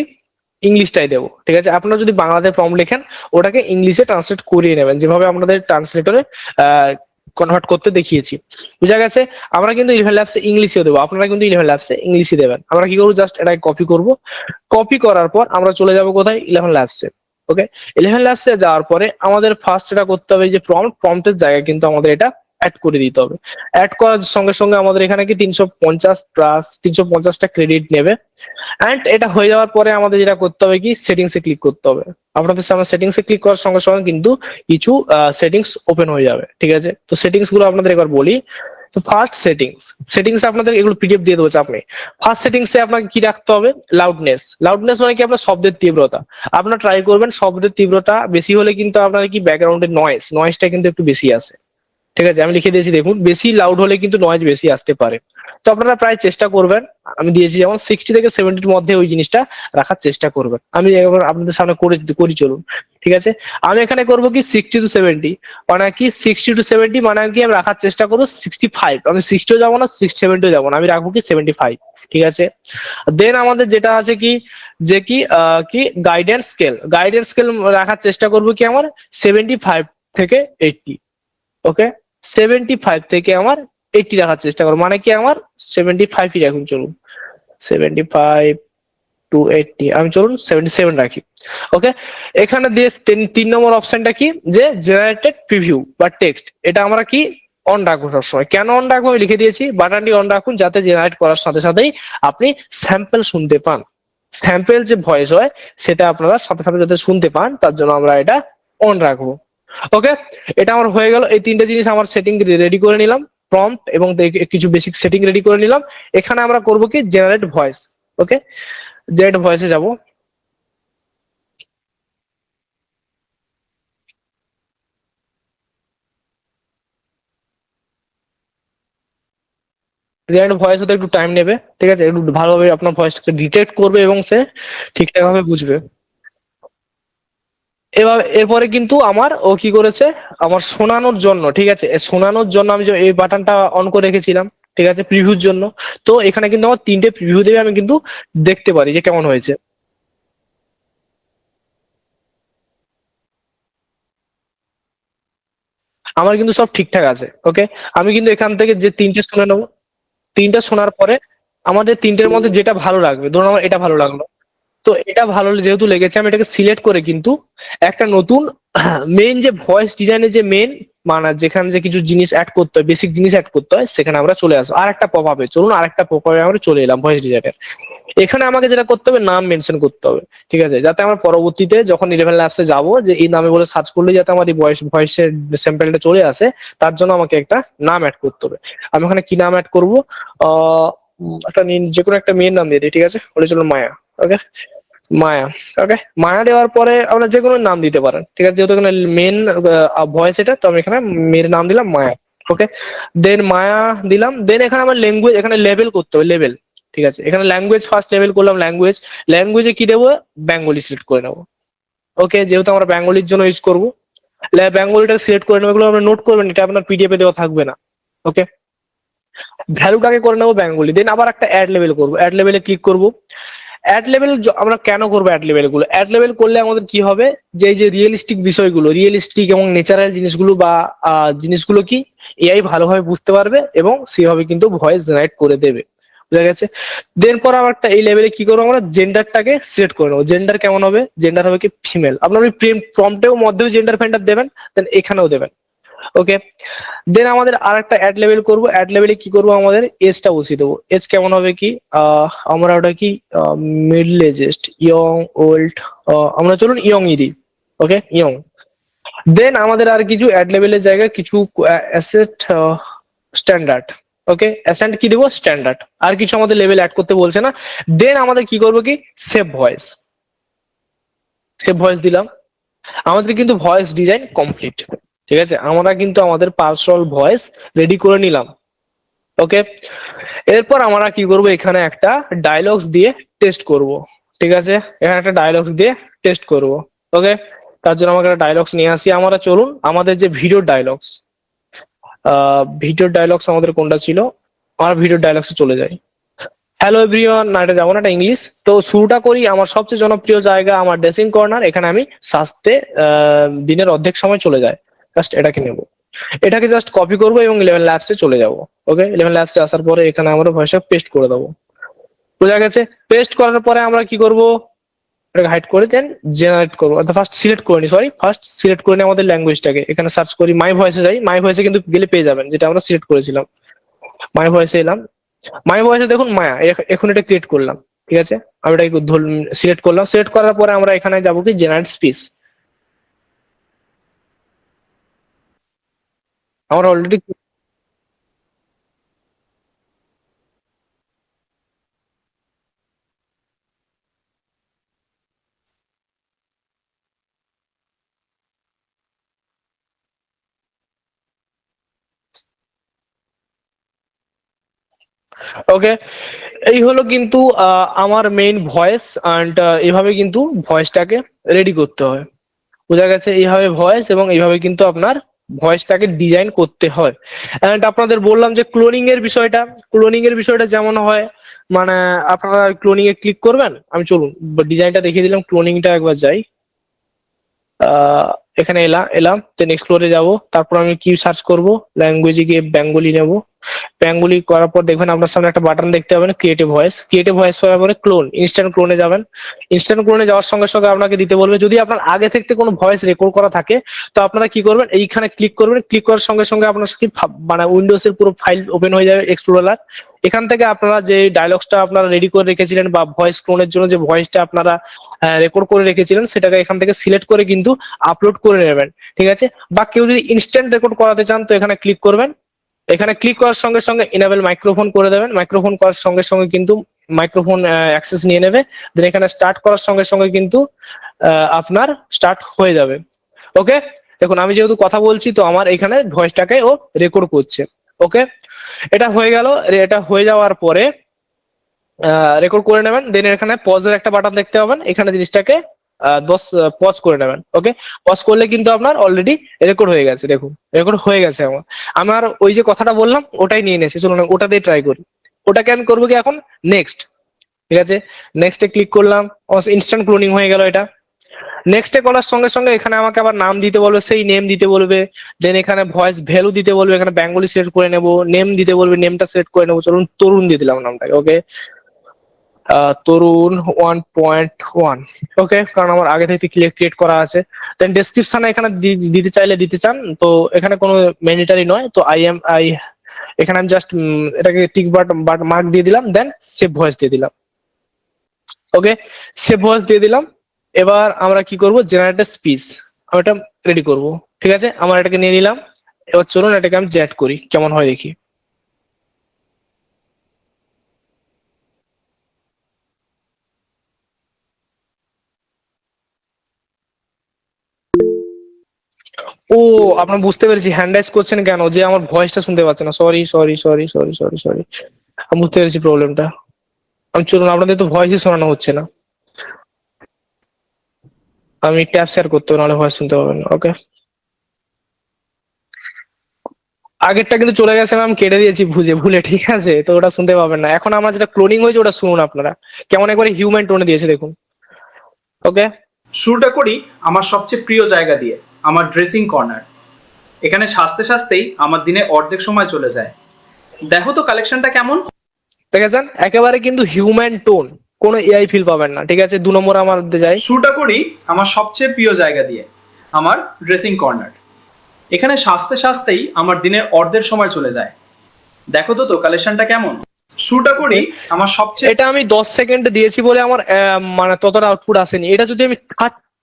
ইংলিশটাই দেবো, ঠিক আছে। আপনারা যদি বাংলাতে ফর্ম লেখেন ওটাকে ইংলিশে ট্রান্সলেট করিয়ে নেবেন, যেভাবে আপনাদের ট্রান্সলেটরে কনভার্ট করতে দেখিয়েছি, বুঝা গেছে। আমরা কিন্তু 11 ল্যাবসে ইংলিশেও দেবো, আপনারা কিন্তু 11 ল্যাবসে ইংলিশে দেবেন। আমরা কি করবো, জাস্ট এটাকে কপি করব, কপি করার পর আমরা চলে যাব কোথায়, 11 ল্যাবসে, ওকে, 11 ল্যাবসে যাওয়ার পরে আমাদের ফার্স্ট এটা করতে হবে যে প্রম্পটের জায়গায় কিন্তু আমাদের এটা অ্যাড করে দিতে হবে। অ্যাড করার সঙ্গে সঙ্গে আমাদের এখানে কি 350 প্লাস 350টা ক্রেডিট নেবে। অ্যান্ড এটা হয়ে যাওয়ার পরে আমাদের যেটা করতে হবে কি সেটিংসে ক্লিক করতে হবে। আপনাদের সামনে সেটিংসে ক্লিক করার সঙ্গে সঙ্গে কিন্তু কিছু সেটিংস ওপেন হয়ে যাবে, ঠিক আছে। তো সেটিংস গুলো আপনাদের একবার বলি। তো ফার্স্ট সেটিংস আপনাদের এগুলো পিডিএফ দিয়ে দেবো, চাপ নেই। ফার্স্ট সেটিংসে আপনাকে কি রাখতে হবে, লাউডনেস মানে কি আপনার শব্দের তীব্রতা। আপনারা ট্রাই করবেন শব্দের তীব্রতা বেশি হলে কিন্তু আপনার কি ব্যাকগ্রাউন্ডের নয়েজটা কিন্তু একটু বেশি আসে, ঠিক আছে। আমি লিখে দিয়েছি দেখুন, বেশি লাউড হলে কিন্তু নয়েজ বেশি আসতে পারে। তো আপনারা প্রায় চেষ্টা করবেন, আমি দিয়েছি যেমন 60 থেকে 70-র মধ্যে ওই জিনিসটা রাখার চেষ্টা করবেন। আমি একবার আপনাদের সামনে করি চলুন, ঠিক আছে। আমি এখানে করবো কি 60 to 70, মানে কি 60 to 70 মানে কি আমি রাখার চেষ্টা করবো 65। আমি 60ও যাবো না, 70ও যাবো না, আমি রাখবো কি 75, ঠিক আছে। দেন আমাদের যেটা আছে কি যে কি গাইডেন্স স্কেল রাখার চেষ্টা করবো কি আমার 75 থেকে 80, ওকে। 75 থেকে আমার 80 রাখার চেষ্টা করবো, মানে কি আমার 75ই রাখুন চলুন, 75 to 80 আমি চলুন 77 রাখি, ওকে। এখানে দিয়ে 3 নম্বর অপশনটা কি যে জেনারেটেড প্রিভিউ বা টেক্সট, এটা আমরা কি অন রাখবো সবসময়। কেন অন রাখবো আমি লিখে দিয়েছি, বাটনটি অন রাখুন যাতে জেনারেট করার সাথে সাথেই আপনি স্যাম্পল শুনতে পান। স্যাম্পল যে ভয়েস হয় সেটা আপনারা সাথে সাথে যাতে শুনতে পান, তার জন্য আমরা এটা অন রাখবো, ওকে। এটা আমার হয়ে গেল। এই 3টে জিনিস আমার সেটিং রেডি করে নিলাম, প্রম্পট এবং কিছু বেসিক সেটিং রেডি করে নিলাম। এখানে আমরা করব কি জেনারেট ভয়েস, ওকে। জেনারেট ভয়েসে যাব। জেনারেট ভয়েস হতে একটু টাইম নেবে, ঠিক আছে। একটু ভালোভাবে আপনার ভয়েসটাকে ডিটেক্ট করবে এবং সে ঠিকঠাক ভাবে বুঝবে। এবার এরপরে কিন্তু আমার ও কি করেছে, আমার শোনানোর জন্য, ঠিক আছে, শোনানোর জন্য আমি যে এই বাটনটা অন করে রেখেছিলাম, ঠিক আছে, প্রিভিউর জন্য। তো এখানে কিন্তু আমার 3টে প্রিভিউ দেবে, আমি কিন্তু দেখতে পারি যে কেমন হয়েছে। আমার কিন্তু সব ঠিকঠাক আছে, ওকে। আমি কিন্তু এখান থেকে যে 3টে শুনে নেবো, 3টা শোনার পরে আমাদের 3টের মধ্যে যেটা ভালো লাগবে, ধরুন আমার এটা ভালো লাগলো, তো এটা ভালো যেহেতু লেগেছে আমি এটাকে সিলেক্ট করে কিন্তু একটা নতুন মেইন যে ভয়েস ডিজাইনের যে মেইন মানে যেখানে যে কিছু জিনিস অ্যাড করতে হয়, বেসিক জিনিস অ্যাড করতে হয়, সেখানে আমরা চলে আসবো। আর একটা পপ আপে চলুন, আর একটা পপ আপে আমরা চলে এলাম ভয়েস ডিজাইনের। এখানে আমাকে যেটা করতে হবে নাম মেনশন করতে হবে, ঠিক আছে, যাতে আমার পরবর্তীতে যখন 11 ল্যাবসে যাবো যে এই নামে বলে সার্চ করলে যাতে আমার এই ভয়েসের স্যাম্পলটা চলে আসে, তার জন্য আমাকে একটা নাম অ্যাড করতে হবে। আমি ওখানে কি নাম অ্যাড করবো, একটা যে কোনো একটা মেয়ের নাম দিয়ে দিই, ঠিক আছে, বলে চলুন মায়া, ওকে। মায়া, ওকে। মায়া দেওয়ার পরে আপনারা যে কোনো নাম দিতে পারেন, ঠিক আছে, যেহেতু এখানে মেন ভয়েস এটা, তো আমি এখানে মেয়ের নাম দিলাম মায়া, ওকে। দেন মায়া দিলাম। দেন এখানে আমার ল্যাঙ্গুয়েজ, এখানে লেভেল করতে হবে, লেভেল, ঠিক আছে। এখানে ল্যাঙ্গুয়েজ ফার্স্ট লেভেল করলাম, ল্যাঙ্গুয়েজে কি দেবো, বেঙ্গলি সিলেক্ট করে নেবো, ওকে, যেহেতু আমরা বেঙ্গলির জন্য ইউজ করবো। বেঙ্গলিটা সিলেক্ট করে নেবো, এগুলো আপনার নোট করবেন, এটা আপনার পিডিএফ এ দেওয়া থাকবে না, ওকে। ভ্যালুটাকে করে নেবো বেঙ্গলি। দেন আবার একটা অ্যাড লেভেল করবো, অ্যাড লেভেলে ক্লিক করবো। অ্যাড লেভেল আমরা কেন করবো, অ্যাড লেভেল করলে আমাদের কি হবে, যে এই যে রিয়েলিস্টিক বিষয়গুলো, রিয়েলিস্টিক এবং ন্যাচারাল জিনিসগুলো বা জিনিসগুলো কি এআই ভালোভাবে বুঝতে পারবে এবং সেভাবে কিন্তু ভয়েস জেনারেট করে দেবে, বুঝা গেছে। দেন পর আবার একটা এই লেভেলে কি করবো, আমরা জেন্ডারটাকে সিলেক্ট করে নেবো। জেন্ডার কেমন হবে, জেন্ডার হবে কি ফিমেল। আপনার ওই প্রম্পটেও মধ্যেও জেন্ডার ফেন্ডার দেবেন, দেন এখানেও দেবেন, ওকে। দেন আমাদের আর একটা অ্যাড লেভেল করবো। অ্যাড লেভেলে কি করবো, আমাদের এজটা বসিয়ে দেবো। এজ কেমন হবে কি আমরা ওটা কি মিডল এজেস্ট, ইয়ং, ওল্ড, আমরা চলুন ইয়ং ই দিই, ওকে, ইয়ং। দেন আমাদের আর কিছু অ্যাড লেভেলের জায়গায় কিছু অ্যাসেট স্ট্যান্ডার্ড, ওকে, অ্যাসেন্ট কি দেবো স্ট্যান্ডার্ড। আর কিছু আমাদের লেভেল অ্যাড করতে বলছে না। দেন আমাদের কি করবো কি সেভ ভয়েস দিলাম। আমাদের কিন্তু ভয়েস ডিজাইন কমপ্লিট, ঠিক আছে। আমরা কিন্তু আমাদের পার্সোনাল ভয়েস রেডি করে নিলাম, ওকে। এরপর আমরা কি করব, এখানে একটা ডায়লগস দিয়ে টেস্ট করব, ঠিক আছে। এখানে একটা ডায়লগস দিয়ে টেস্ট করব, ওকে। তার জন্য আমাকে একটা ডায়লগস নিয়ে আসি। আমরা চলুন আমাদের যে ভিডিও ডায়লগস আমাদের কোনটা ছিল, আমার ভিডিও ডায়লগসে চলে যাই। হ্যালো এভরিওয়ান, না এটা যাবো না, এটা ইংলিশ। তো শুরুটা করি আমার সবচেয়ে জনপ্রিয় জায়গা, আমার ড্রেসিং কর্নার। এখানে আমি সাজতে দিনের অর্ধেক সময় চলে যায়, জাস্ট এটাকে নেব। এটাকে জাস্ট কপি করবো এবং 11 ল্যাবসে চলে যাব, ওকে। 11 ল্যাবসে আসার পরে এখানে আমরা ভয়েসটা পেস্ট করে দেবো, বোঝা গেছে। পেস্ট করার পরে আমরা কি করব, এটাকে হাইড করে দেন জেনারেট করবো, অর্থাৎ ফার্স্ট সিলেক্ট করে নি, ফার্স্ট সিলেক্ট করে নি আমাদের ল্যাঙ্গুয়েজটাকে। এখানে সার্চ করি, মাই ভয়েসে যাই, মাই ভয়েসে কিন্তু গেলে পেয়ে যাবেন যেটা আমরা সিলেক্ট করেছিলাম। মাই ভয়েসে এলাম, মাই ভয়েসে দেখুন মায়া, এখন এটা ক্রিয়েট করলাম, ঠিক আছে। আমি এটা সিলেক্ট করলাম, সিলেক্ট করার পরে আমরা এখানে যাবো কি জেনারেট স্পিচ। আমরা অলরেডি ওকে, এই হলো কিন্তু আমার মেইন ভয়েস। অ্যান্ড এইভাবে কিন্তু ভয়েসটাকে রেডি করতে হয়, বোঝা গেছে। এইভাবে ভয়েস এবং এইভাবে কিন্তু আপনার ভয়েসটাকে ডিজাইন করতে হয়। এন্ড আপনাদের বললাম যে ক্লোনিং এর বিষয়টা যেমন হয়, মানে আপনারা ক্লোনিং এ ক্লিক করবেন। আমি চলুন ডিজাইনটা দেখিয়ে দিলাম, ক্লোনিংটা একবার যাই। আহ এখানে এলাম দেন এক্সপ্লোরে যাব, তারপর আমি কি সার্চ করব, ল্যাঙ্গুয়েজে গিয়ে বেঙ্গলি নেব। বেঙ্গলি করার পর দেখবেন আপনার সামনে একটা বাটন দেখতে পাবেন ক্রিয়েটিভ ভয়েস। ক্রিয়েটিভ ভয়েস পাওয়ার পরে ক্লোন, ইনস্ট্যান্ট ক্লোনে যাবেন। ইনস্ট্যান্ট ক্লোনে যাওয়ার সঙ্গে সঙ্গে আপনাকে দিতে বলবে, যদি আপনার আগে থেকে কোনো ভয়েস রেকর্ড করা থাকে তো আপনারা কি করবেন, এইখানে ক্লিক করবেন। ক্লিক করার সঙ্গে সঙ্গে আপনার কি মানে উইন্ডোজ এর পুরো ফাইল ওপেন হয়ে যাবে, এক্সপ্লোরার। এখান থেকে আপনারা যে ডায়লগসটা আপনারা রেডি করে রেখেছিলেন বা ভয়েস ক্লোনের জন্য যে ভয়েসটা আপনারা রেকর্ড করে রেখেছিলেন সেটাকে এখান থেকে সিলেক্ট করে কিন্তু আপলোড করে নেবেন, ঠিক আছে। বা কেউ যদি ইনস্ট্যান্ট রেকর্ড করাতে চান তো এখানে ক্লিক করবেন। এখানে ক্লিক করার সঙ্গে সঙ্গে ইনেবল মাইক্রোফোন করে দেবেন। মাইক্রোফোন করার সঙ্গে সঙ্গে কিন্তু মাইক্রোফোন অ্যাক্সেস নিয়ে নেবে। দেন এখানে স্টার্ট করার সঙ্গে সঙ্গে কিন্তু আপনার স্টার্ট হয়ে যাবে। ওকে, দেখুন আমি যেহেতু কথা বলছি তো আমার এখানে ভয়েসটাকে ও রেকর্ড করছে। ওকে, এটা হয়ে গেল। এটা হয়ে যাওয়ার পরে রেকর্ড করে নেবেন। দেন এখানে পজের একটা বাটন দেখতে পাবেন, এখানে জিনিসটাকে 10 পজ করে নেবেন। ওকে, পজ করলে কিন্তু আপনার অলরেডি রেকর্ড হয়ে গেছে। দেখুন রেকর্ড হয়ে গেছে আমার ওই যে কথাটা বললাম ওটাই নিয়ে নিয়েছি, চলুন ওটা দিয়ে ট্রাই করি। ওটাকে আমি করবো কি এখন নেক্সট, ঠিক আছে। নেক্সটে ক্লিক করলাম, ইনস্ট্যান্ট ক্লোনিং হয়ে গেল এটা। নেক্সটে করার সঙ্গে সঙ্গে এখানে আমাকে আবার নাম দিতে বলবে, সেই নেম দিতে বলবে। দেন এখানে ভয়েস ভ্যালু দিতে বলবে, এখানে বেঙ্গলি সিলেক্ট করে নেবো। নেম দিতে বলবে, নেমটা সিলেক্ট করে নেবো। চলুন তরুণ দিয়ে দিলাম নামটাকে। ওকে, তরুণ 1.1। ওকে, কারণ আমার আগে থেকে ক্রিয়েট করা আছে। দেন ডেসক্রিপশনে এখানে দিতে চাইলে দিতে চান, তো এখানে কোনো ম্যান্ডেটরি নয়। তো এখানে আমি জাস্ট এটাকে টিক বাট মার্ক দিয়ে দিলাম। দেন সেভ ভয়েস দিয়ে দিলাম। ওকে, সেভ ভয়েস দিয়ে দিলাম। এবার আমরা কি করব, জেনারেট স্পিচ আমি এটা রেডি করব, ঠিক আছে। আমার এটাকে নিয়ে নিলাম। এবার চলুন এটাকে আমি চ্যাট করি, কেমন হয় দেখি। ও, আপনার বুঝতে পেরেছি হ্যান্ড রাইজ করছেন কেন, যে আমার ভয়েসটা শুনতে পাচ্ছে না। Sorry sorry sorry sorry sorry sorry, আমি বুঝতে পেরেছি প্রবলেমটা। আমি চলুন, আপনাদের তো ভয়েসই শোনানো হচ্ছে না। আমি ট্যাব শেয়ার করতে হবে, নাহলে ভয়েস শুনতে পাবেন না। ওকে, আগেরটা কিন্তু চলে গেছে, আমি কেটে দিয়েছি ভুলে, ঠিক আছে। তো ওটা শুনতে পাবেন না। এখন আমার যেটা ক্লোনিং হয়েছে ওটা শুনুন আপনারা, কেমন একবারে হিউম্যান টোনে দিয়েছে দেখুন। ওকে,
শুরুটা করি আমার সবচেয়ে প্রিয় জায়গা দিয়ে, আমার ড্রেসিং কর্নার। এখানে সাজতে সাজতেই আমার দিনে অর্ধেক সময় চলে যায়। দেখো তো কালেকশনটা কেমন।
দেখেছেন একেবারে কিন্তু হিউম্যান টোন, কোনো এআই ফিল পাবেন না, ঠিক আছে। 2 নম্বর আমার যাই।
শুরুটা করি আমার সবচেয়ে প্রিয় জায়গা দিয়ে, আমার ড্রেসিং কর্নার। এখানে সাজতে সাজতেই আমার দিনের অর্ধেক সময় চলে যায়। দেখো তো কালেকশনটা কেমন। শুরুটা করি আমার সবচেয়ে
এটা আমি 10 সেকেন্ড দিয়েছি বলে আমার মানে ততটা আউটপুট আসেনি। এটা যদি আমি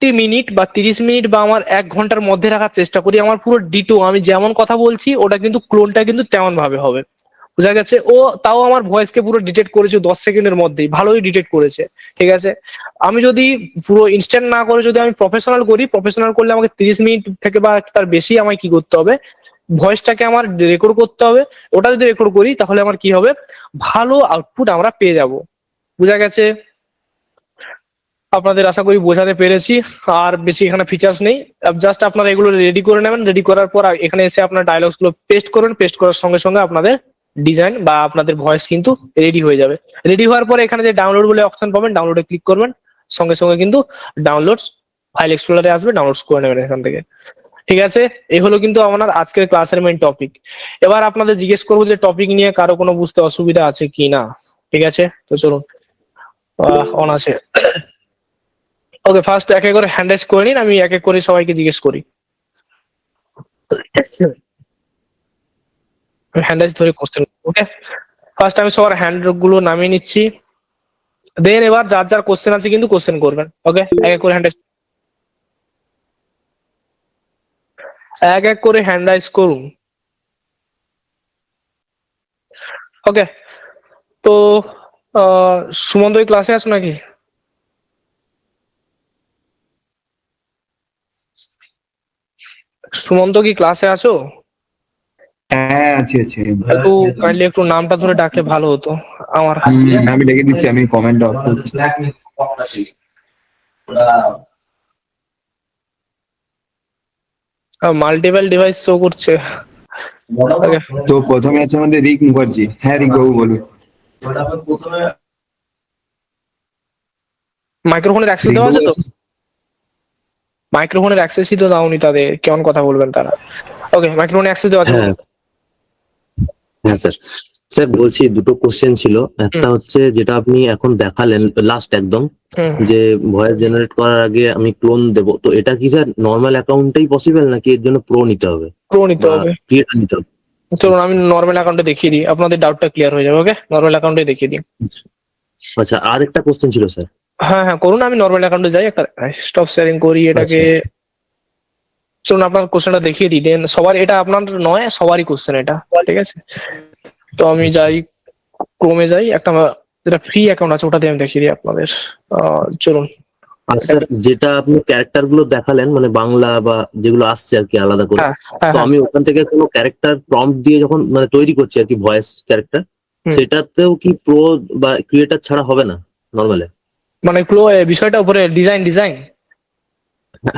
30 মিনিট বা 30 মিনিট বা আমার 1 ঘন্টার মধ্যে রাখার চেষ্টা করি, আমার পুরো ডিটো আমি যেমন কথা বলছি ওটা কিন্তু ক্লোনটা কিন্তু তেমন ভাবে হবে, বুঝা গেছে। ও তাও আমার ভয়েসকে পুরো ডিটেক্ট করেছে 10 সেকেন্ডের মধ্যেই, ভালোই ডিটেক্ট করেছে, ঠিক আছে। আমি যদি পুরো ইনস্ট্যান্ট না করে যদি আমি প্রফেশনাল করলে আমাকে 30 মিনিট থেকে বা তার বেশি আমায় কি করতে হবে, ভয়েসটাকে আমার রেকর্ড করতে হবে। ওটা যদি রেকর্ড করি তাহলে আমার কি হবে, ভালো আউটপুট আমরা পেয়ে যাব, বুঝা গেছে। আপনাদের আশা করি বোঝাতে পেরেছি। আর বেশি এখানে ফিচার্স নেই, জাস্ট আপনারা এগুলো রেডি করে নেবেন। রেডি করার পর এখানে এসে আপনার ডায়লগস গুলো পেস্ট করবেন। পেস্ট করার সঙ্গে সঙ্গে আপনাদের ডিজাইন বা আপনাদের ভয়েস কিন্তু রেডি হয়ে যাবে। রেডি হওয়ার পরে এখানে যে ডাউনলোড বলে অপশন পাবেন, ডাউনলোডে ক্লিক করবেন। সঙ্গে সঙ্গে কিন্তু ডাউনলোডস ফাইল এক্সপ্লোরারে আসবে, ডাউনলোডস করে নেবেন এখান থেকে, ঠিক আছে। এই হলো কিন্তু আমার আজকের ক্লাসের মেইন টপিক। এবার আপনাদের জিজ্ঞেস করবো যে টপিক নিয়ে কারো কোনো বুঝতে অসুবিধা আছে কি না, ঠিক আছে। তো চলুন, অন আছে। ওকে, ফার্স্ট এক এক করে হ্যান্ড রাইজ করে নিন, আমি এক এক করে সবাইকে জিজ্ঞেস করি। হ্যান্ড রাইজ ধরে কোশ্চেন। ওকে, ফার্স্ট আমি সবার হ্যান্ড গুলো নামিয়ে নিচ্ছি, দেন এবার যার যার কোশ্চেন আছে কিন্তু কোশ্চেন করবেন। ওকে, এক এক করে হ্যান্ড রাইজ, এক এক করে হ্যান্ড রাইজ করুন। ওকে, তো সুমন্ত ওই ক্লাসে আছো নাকি? সুমন্ত কি ক্লাসে আছো?
হ্যাঁ আছে আছে।
একটু কাইন্ডলি একটু নামটা ধরে ডাকলে ভালো হতো আমার।
আমি লিখে দিচ্ছি, আমি কমেন্ট অফ করছি।
মাল্টিপল ডিভাইস শো করছে। Okay,
তো প্রথমে আছে আমাদের রিক মুখার্জি। হ্যাঁ রিক বাবু বলুন।
মাইক্রোফোনের অ্যাক্সেস
রিক
দেওয়া আছে
বাবু
তো? মাইক্রোফোনের অ্যাক্সেসই তো দাওনি তাদের, কেমন কথা বলবেন তারা? ওকে, মাইক্রোফোনের অ্যাক্সেস দেওয়া আছে?
হ্যাঁ হ্যাঁ স্যার। স্যার বলছি দুটো কোশ্চেন ছিল, একটা হচ্ছে যেটা আপনি এখন দেখালেন লাস্ট একদম,
হুম,
যে ভয়েস জেনারেট করার আগে আমি ক্লোন দেব, তো এটা কি স্যার নর্মাল অ্যাকাউন্টেই পসিবল নাকি এর জন্য প্রো নিতে হবে
প্রো নিতে
বা
হবে।
ক্রিয়েটর নিতে হবে?
চলুন আমি নর্মাল অ্যাকাউন্টে দেখিয়ে দিই, আপনাদের ডাউটটা ক্লিয়ার হয়ে যাবে। ওকে, নর্মাল অ্যাকাউন্টে দেখিয়ে দিই।
আচ্ছা, আর একটা কোশ্চেন ছিল স্যার।
হ্যাঁ হ্যাঁ করুন, আমি নর্মাল অ্যাকাউন্টে যাই, একটা স্টপ শেয়ারিং করি এটাকে। চলুন আপনার কোশ্চেনটা দেখিয়ে দিই, দেন সবার, এটা আপনার নয় সবারই কোশ্চেন এটা, ঠিক আছে? তো আমি যাই ক্রোমে যাই, একটা যেটা ফ্রি অ্যাকাউন্ট আছে ওটাতে আমি দেখিয়ে দিই আপনাদের। চলুন।
আর স্যার যেটা আপনি ক্যারেক্টার গুলো দেখালেন মানে বাংলা বা যেগুলো আসছে আর কি আলাদা করে,
হ্যাঁ হ্যাঁ
তো
হ্যাঁ,
আমি ওখান থেকে কোনো ক্যারেক্টার প্রম্পট দিয়ে যখন মানে তৈরি করছি আর কি ভয়েস ক্যারেক্টার, সেটাতেও কি প্রো বা ক্রিয়েটার ছাড়া হবে না নর্মালে?
মানে বিষয়টা উপরে ডিজাইন ডিজাইন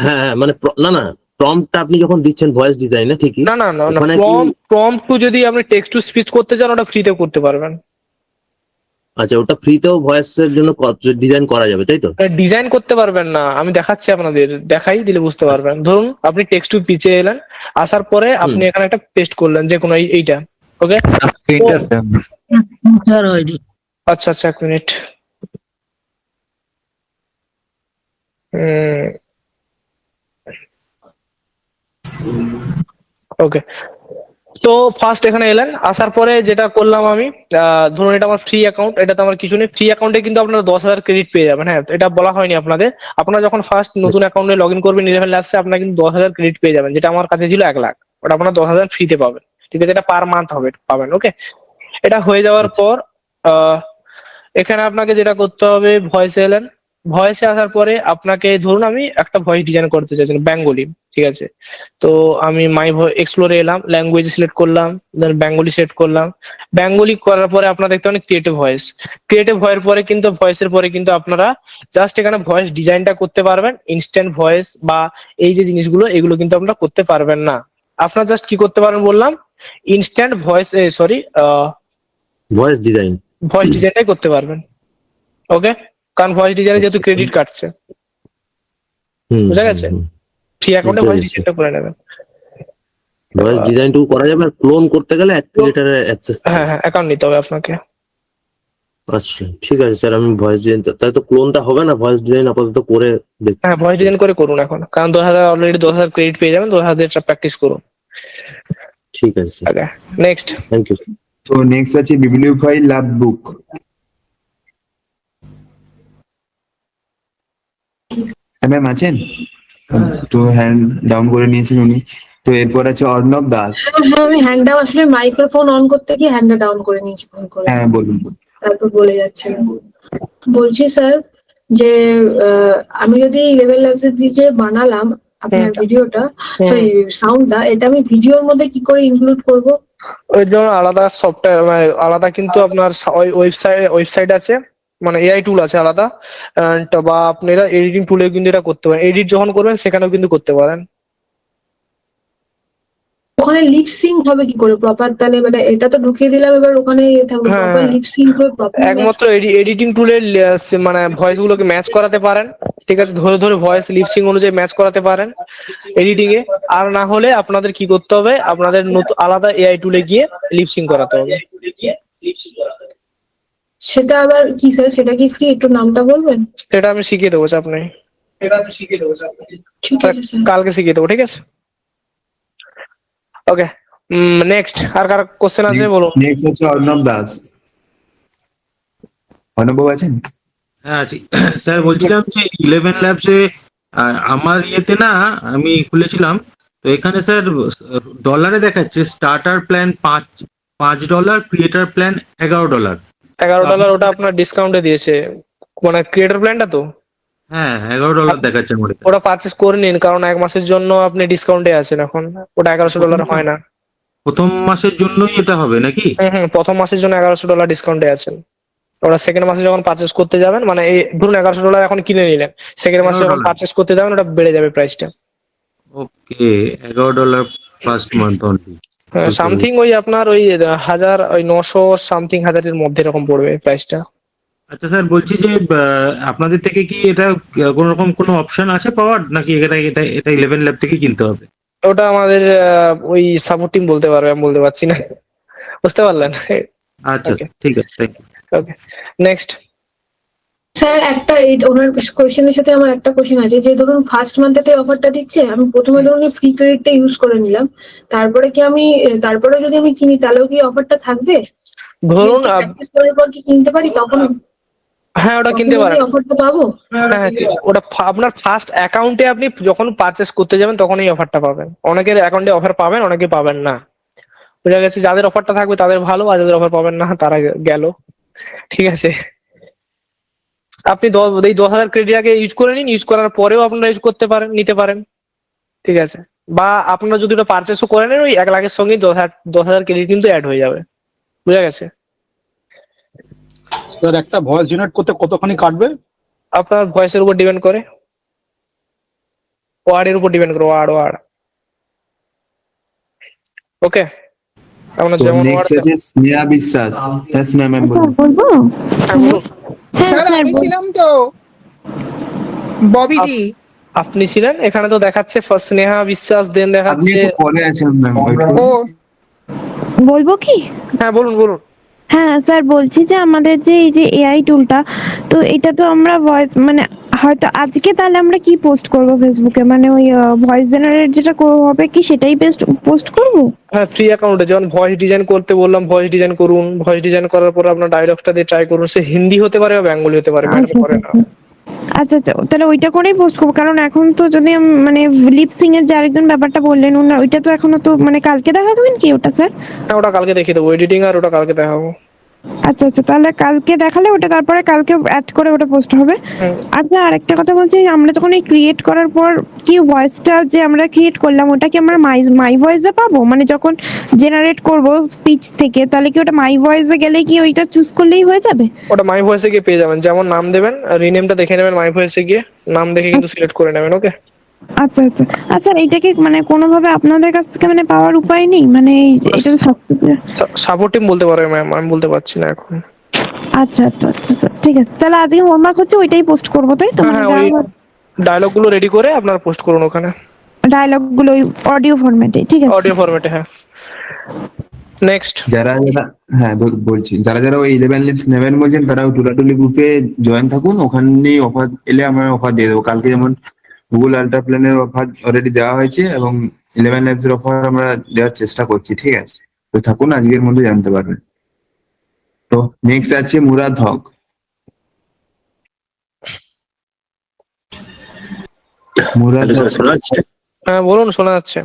হ্যাঁ হ্যাঁ মানে না না, প্রম্পটটা আপনি যখন দিচ্ছেন ভয়েস ডিজাইনে ঠিকই,
না না না না,
ওখানে কি
প্রম্পট টু যদি আপনি টেক্সট টু স্পিচ করতে চান ওটা ফ্রিতে করতে পারবেন।
আচ্ছা ওটা ফ্রিতেও ভয়েসের জন্য ডিজাইন করা যাবে তাই তো?
ডিজাইন করতে পারবেন না, আমি দেখাচ্ছি আপনাদের, দেখাই দিলে বুঝতে পারবেন। ধরুন আপনি টেক্সট টু পিচে এলেন, আসার পরে আপনি এখানে একটা পেস্ট করলেন যে কোনো এইটা। ওকে, আচ্ছা আচ্ছা, এক মিনিট। ওকে, তো ফার্স্ট এখানে এলেন, আসার পরে যেটা করলাম আমি, ধরুন এটা আমার ফ্রি অ্যাকাউন্ট, এটাতে আমার কিছু নেই। ফ্রি অ্যাকাউন্টে কিন্তু আপনারা 10,000 ক্রেডিট পেয়ে যাবেন। হ্যাঁ, এটা বলা হয়নি আপনাদের। আপনারা যখন ফার্স্ট নতুন অ্যাকাউন্টে লগ ইন করবেন 11 ল্যাবসে, আপনারা কিন্তু 10,000 ক্রেডিট পেয়ে যাবেন, যেটা আমার কাছে ছিল 1 লাখ। ওটা আপনারা 10,000 ফ্রিতে পাবেন, ঠিক আছে? এটা পার মান্থ হবে পাবেন। ওকে, এটা হয়ে যাওয়ার পর এখানে আপনাকে যেটা করতে হবে, ভয়েসে এলেন, ভয়েসে আসার পরে আপনাকে, ধরুন আমি একটা ভয়েস ডিজাইন করতে চাইছেন বেঙ্গলি, ঠিক আছে? তো আমি মাই এক্সপ্লোরে এলাম, ল্যাঙ্গুয়েজ সিলেক্ট করলাম, দেন বেঙ্গলি সিলেক্ট করলাম। বেঙ্গলি করার পরে আপনারা দেখতে পারেন ক্রিয়েটিভ ভয়েস। ক্রিয়েটিভ ভয়ের পরে কিন্তু, ভয়েসের পরে কিন্তু আপনারা জাস্ট এখানে ভয়েস ডিজাইনটা করতে পারবেন। ইনস্ট্যান্ট ভয়েস বা এই যে জিনিসগুলো, এগুলো কিন্তু আপনারা করতে পারবেন না। আপনারা জাস্ট কি করতে পারবেন বললাম, instant voice, sorry,
voice design,
voice ডিজাইনটাই করতে পারবেন। ওকে, কারণ ভয়েস ডিজাইনে যেহেতু ক্রেডিট কাটছে, বুঝা গেছে? ফ্রি অ্যাকাউন্টে ভয়েস ডিজাইনটা করে নেবেন।
ভয়েস ডিজাইনটুকু করা যাবে, আর ক্লোন করতে গেলে এক ক্রিয়েটারের অ্যাক্সেস।
হ্যাঁ হ্যাঁ, অ্যাকাউন্ট নিতে হবে আপনাকে।
আচ্ছা ঠিক আছে স্যার, আমি ভয়েস ডিজাইন, তাই তো ক্লোনটা হবে না, ভয়েস ডিজাইন আপাতত করে দেখছি।
হ্যাঁ, ভয়েস ডিজাইন করে করুন এখন, কারণ 10,000 অলরেডি 10,000 ক্রেডিট পেয়ে যাবেন, 10,000 প্র্যাকটিস করুন।
ঠিক আছে sir,
okay, next.
Thank you.
তো নেক্সট আছে বিবলিওফাই লাভ বুক। ম্যাম আছেন? তো হ্যান্ড ডাউন করে নিয়েছেন উনি। তো এরপর আছে অর্ণব দাস।
হ্যাঁ আমি হ্যান্ড ডাউন, আসলে মাইক্রোফোন অন করতে গিয়ে হ্যান্ডটা ডাউন করে নিয়েছি ফোন করে।
হ্যাঁ বলুন।
তারপর বলে যাচ্ছে। বলছি স্যার যে আমি যদি 11 ল্যাবসের যে বানালাম আপনার ভিডিওটা, সরি সাউন্ডটা, এটা আমি ভিডিওর মধ্যে কি করে ইনক্লুড করব?
ওই জন্য আলাদা সফটওয়্যার, মানে আলাদা কিন্তু আপনার ওয়েবসাইট আছে, মানে এআই টুল আছে আলাদা, বা আপনারা এডিটিং টুলে কিন্তু এটা করতে পারেন। এডিট যখন করবেন সেখানেও কিন্তু করতে পারেন।
ওখানে লিপ সিঙ্ক হবে কি করে প্রপার? তাহলে মানে এটা তো ঢুকিয়ে দিলাম, এবার ওখানে থাকবে প্রপার লিপ সিঙ্ক হবে প্রপার।
একমাত্র এডিটিং টুলের মানে ভয়েস গুলোকে ম্যাচ করাতে পারেন, ঠিক আছে? ধরে ধরে ভয়েস লিপসিং অনুযায়ী ম্যাচ করাতে পারেন এডিটিং এ। আর না হলে আপনাদের কি করতে হবে, আপনাদের নতুন আলাদা এআই টুলে গিয়ে লিপসিং করাতে হবে।
সেটা আবার কি স্যার, সেটা কি ফ্রি? একটু নামটা বলবেন?
সেটা আমি শিখিয়ে দেবো, চাপ নেই।
ঠিক আছে স্যার।
কালকে শিখিয়ে দেবো, ঠিক আছে? ওকে, নেক্সট আর কার কোশ্চেন আছে বলুন।
নেক্সট হচ্ছে অর্ণব দাস। অর্ণব বাবু আছেন?
হ্যাঁ আছি স্যার। বলছিলাম যে 11 ল্যাবসে আমার ইয়েতে না, আমি খুলেছিলাম, তো এখানে স্যার ডলারে দেখাচ্ছে স্টার্টার প্ল্যান $5, ক্রিয়েটার প্ল্যান $11।
$11 ওটা আপনার ডিসকাউন্টে দিয়েছে, মানে ক্রিয়েটর প্ল্যানটা তো।
হ্যাঁ $11 দেখাচ্ছে আমার এখানে।
ওটা পারচেস করে নিন, কারণ 1 মাসের জন্য আপনি ডিসকাউন্টে আছেন এখন। ওটা $1100 হয় না।
প্রথম মাসের জন্যই এটা হবে নাকি?
প্রথম মাসের জন্য $1100 ডিসকাউন্টে আছেন। ওটা সেকেন্ড মাসে যখন পারচেস করতে যাবেন, মানে এই ধরুন $1100 এখন কিনে নিলেন, সেকেন্ড মাসে যখন
$11
পারচেস করতে যাবেন ওটা বেড়ে যাবে প্রাইসটা।
ওকে, $11 ফার্স্ট মান্থ অনলি।
সামথিং ওই আপনার ওই 1000, ওই 900 সামথিং হাজারের মধ্যে এরকম পড়বে প্রাইসটা।
আচ্ছা স্যার, বলছি যে আপনাদের থেকে কি এটা কোনো রকম কোনো অপশন আছে পাওয়ার, নাকি এটা এটা এটা 11 ল্যাব থেকেই কিনতে হবে?
ওটা আমাদের ওই সাপোর্ট টিম বলতে পারবে, আমি বলতে পারছি না। বুঝতে পারলেন?
আচ্ছা
Okay.
ঠিক আছে, thank you.
Okay, next.
Sir একটা ওনার কোয়েশ্চেনের সাথে আমার একটা কোয়েশ্চেন আছে, যে ধরুন ফার্স্ট মান্থেতে অফারটা দিচ্ছে, আমি প্রথমে ধরুন ফ্রি ক্রেডিটটা ইউজ করে নিলাম, তারপরে কি আমি তারপরে যদি আমি কিনি তাহলেও কি অফারটা থাকবে?
ধরুন
প্র্যাকটিস করার পর কি কিনতে পারি তখন?
হ্যাঁ, ওটা কিনতে পারেন।
অফারটা পাবো?
হ্যাঁ, ওটা আপনার ফার্স্ট অ্যাকাউন্টে আপনি যখন পারচেস করতে যাবেন তখন এই অফারটা পাবেন। অনেকের অ্যাকাউন্টে অফার পাবেন, অনেকে পাবেন না। বুঝা গেছে? যাদের অফারটা থাকবে তাদের ভালো, আর যাদের অফার পাবেন না তারা গেল। ঠিক আছে, আপনি এই 10,000 ক্রেডিট আগে ইউজ করে নিন, ইউজ করার পরেও আপনারা ইউজ করতে পারেন, নিতে পারেন। ঠিক আছে, বা আপনারা যদি ওটা পারচেসও করে নেন, ওই 1 লাখের সঙ্গে 10,000 ক্রেডিট কিন্তু অ্যাড হয়ে যাবে। বুঝা গেছে?
স্যার একটা ভয়েস জেনারেট করতে কতখানি কাটবে?
আপনার ভয়েসের উপর ডিপেন্ড করে, ওয়ার্ডের উপর ডিপেন্ড করে, ওয়ার্ড। ওকে, আপনার যেমন ওয়ার্ড।
নেক্সট হচ্ছে স্নেহা বিশ্বাস। হ্যাঁ স্নেহা ম্যাম বলুন।
বলবো?
বলুন।
স্যার আমি ছিলাম তো, ববি ডি।
আপনি ছিলেন এখানে তো দেখাচ্ছে ফার্স্ট স্নেহা বিশ্বাস, দেন
আপনি
দেখাচ্ছে।
একটু পরে আছেন ম্যাম।
ও বলবো কি?
হ্যাঁ বলুন বলুন।
হ্যাঁ স্যার, বলছি যে আমাদের যে এই যে এআই টুলটা, তো এটা তো আমরা ভয়েস মানে হয়তো আজকে তাহলে আমরা কি পোস্ট করব ফেসবুকে, মানে ওই ভয়েস জেনারেট যেটা হবে কি সেটাই পোস্ট করব?
হ্যাঁ, ফ্রি অ্যাকাউন্টে যেমন ভয়েস ডিজাইন করতে বললাম, ভয়েস ডিজাইন করুন। ভয়েস ডিজাইন করার পর আপনার ডায়লগটা দিয়ে ট্রাই করুন, সে হিন্দি হতে পারে বা বেঙ্গলি হতে পারে, ম্যাটার করে না।
আচ্ছা আচ্ছা, তাহলে ওইটা করেই পোস্ট করবো, কারণ এখন তো যদি মানে লিপসিং এর যে আরেকজন ব্যাপারটা বললেন, ওইটা তো এখনো তো মানে কালকে দেখাবেন কি ওটা স্যার?
হ্যাঁ, ওটা কালকে দেখিয়ে দেবো, এডিটিং আর ওটা কালকে দেখাবো।
আচ্ছা আচ্ছা, তাহলে কালকে দেখালে ওটা তারপরে কালকে অ্যাড করে ওটা পোস্ট হবে। আচ্ছা, আরেকটা কথা বলছি, আমরা যখন এই ক্রিয়েট করার পর কি ভয়েসটা যে আমরা ক্রিয়েট করলাম ওটা কি আমরা মাই ভয়েসে পাবো? মানে যখন জেনারেট করব স্পিচ থেকে, তাহলে কি ওটা মাই ভয়েসে গেলে কি ওইটা চুজ করলেই হয়ে যাবে?
ওটা মাই ভয়েসে গিয়ে পেয়ে যাবেন, যেমন নাম দেবেন, রিনেমটা দেখে নেবেন, মাই ভয়েসে গিয়ে নাম দেখে কিন্তু সিলেক্ট করে নেবেন। ওকে।
আচ্ছা আচ্ছা আচ্ছা, এইটা কি মানে কোনোভাবে আপনাদের কাছ থেকে মানে পাওয়ার উপায় নেই? মানে এটা
সাপোর্ট টিম বলতে পারবে ম্যাম, আমি বলতে পারছি না এখন।
আচ্ছা আচ্ছা আচ্ছা স্যার, ঠিক আছে, তাহলে আজকে হোমওয়ার্ক হচ্ছে ওইটাই পোস্ট করবো, তাই তো?
হ্যাঁ, ওই ডায়লগ গুলো রেডি করে আপনারা পোস্ট করুন ওখানে,
ডায়লগ গুলো অডিও ফরম্যাটে, ঠিক আছে?
অডিও ফরম্যাটে। হ্যাঁ, নেক্সট।
যারা হ্যাঁ বলছি, যারা ওই 11 লিপস নেবেন বলছেন তারা টুলাটুলি গ্রুপে জয়েন থাকুন, ওখানে অফার এলে আমরা অফার দিয়ে দেবো। কালকে যেমন গুগল আল্ট্রা প্ল্যানের অফার অলরেডি দেওয়া হয়েছে এবং 11 ল্যাবস এর অফার আমরা দেওয়ার চেষ্টা করছি। ঠিক আছে, তো থাকুন, আজকের মধ্যে জানতে পারবেন। তো নেক্সট আছে মুরাদ হক। মুরাদ হক।
শোনা যাচ্ছে?
হ্যাঁ বলুন, শোনা যাচ্ছে।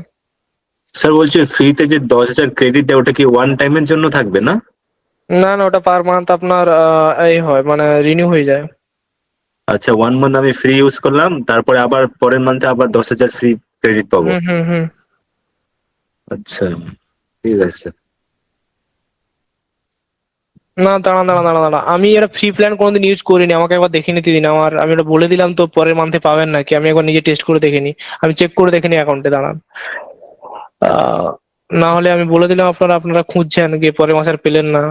স্যার বলছি ফ্রিতে যে 10,000 ক্রেডিট দেয় ওটা কি ওয়ান টাইমের জন্য থাকবে না?
না না, ওটা পার মান্থ আপনার এই হয়, মানে রিনিউ হয়ে যায়।
আচ্ছা, 1 মান্থ আমি ফ্রি ইউজ করলাম, তারপরে আবার পরের মান্থে আবার 10,000 ফ্রি ক্রেডিট পাবো?
হুম।
আচ্ছা ঠিক আছে।
না, দাঁড়া, আমি এটা ফ্রি প্ল্যান কোনোদিন ইউজ করিনি, আমাকে একবার দেখে নিতে দিন। আমি ওটা বলে দিলাম তো পরের মান্থে পাবেন নাকি, আমি একবার নিজে টেস্ট করে দেখে আমি চেক করে দেখে অ্যাকাউন্টে। দাঁড়ান, না হলে আমি বলে দিলাম আপনারা খুঁজছেন গিয়ে পরের মাসে আর পেলেন না।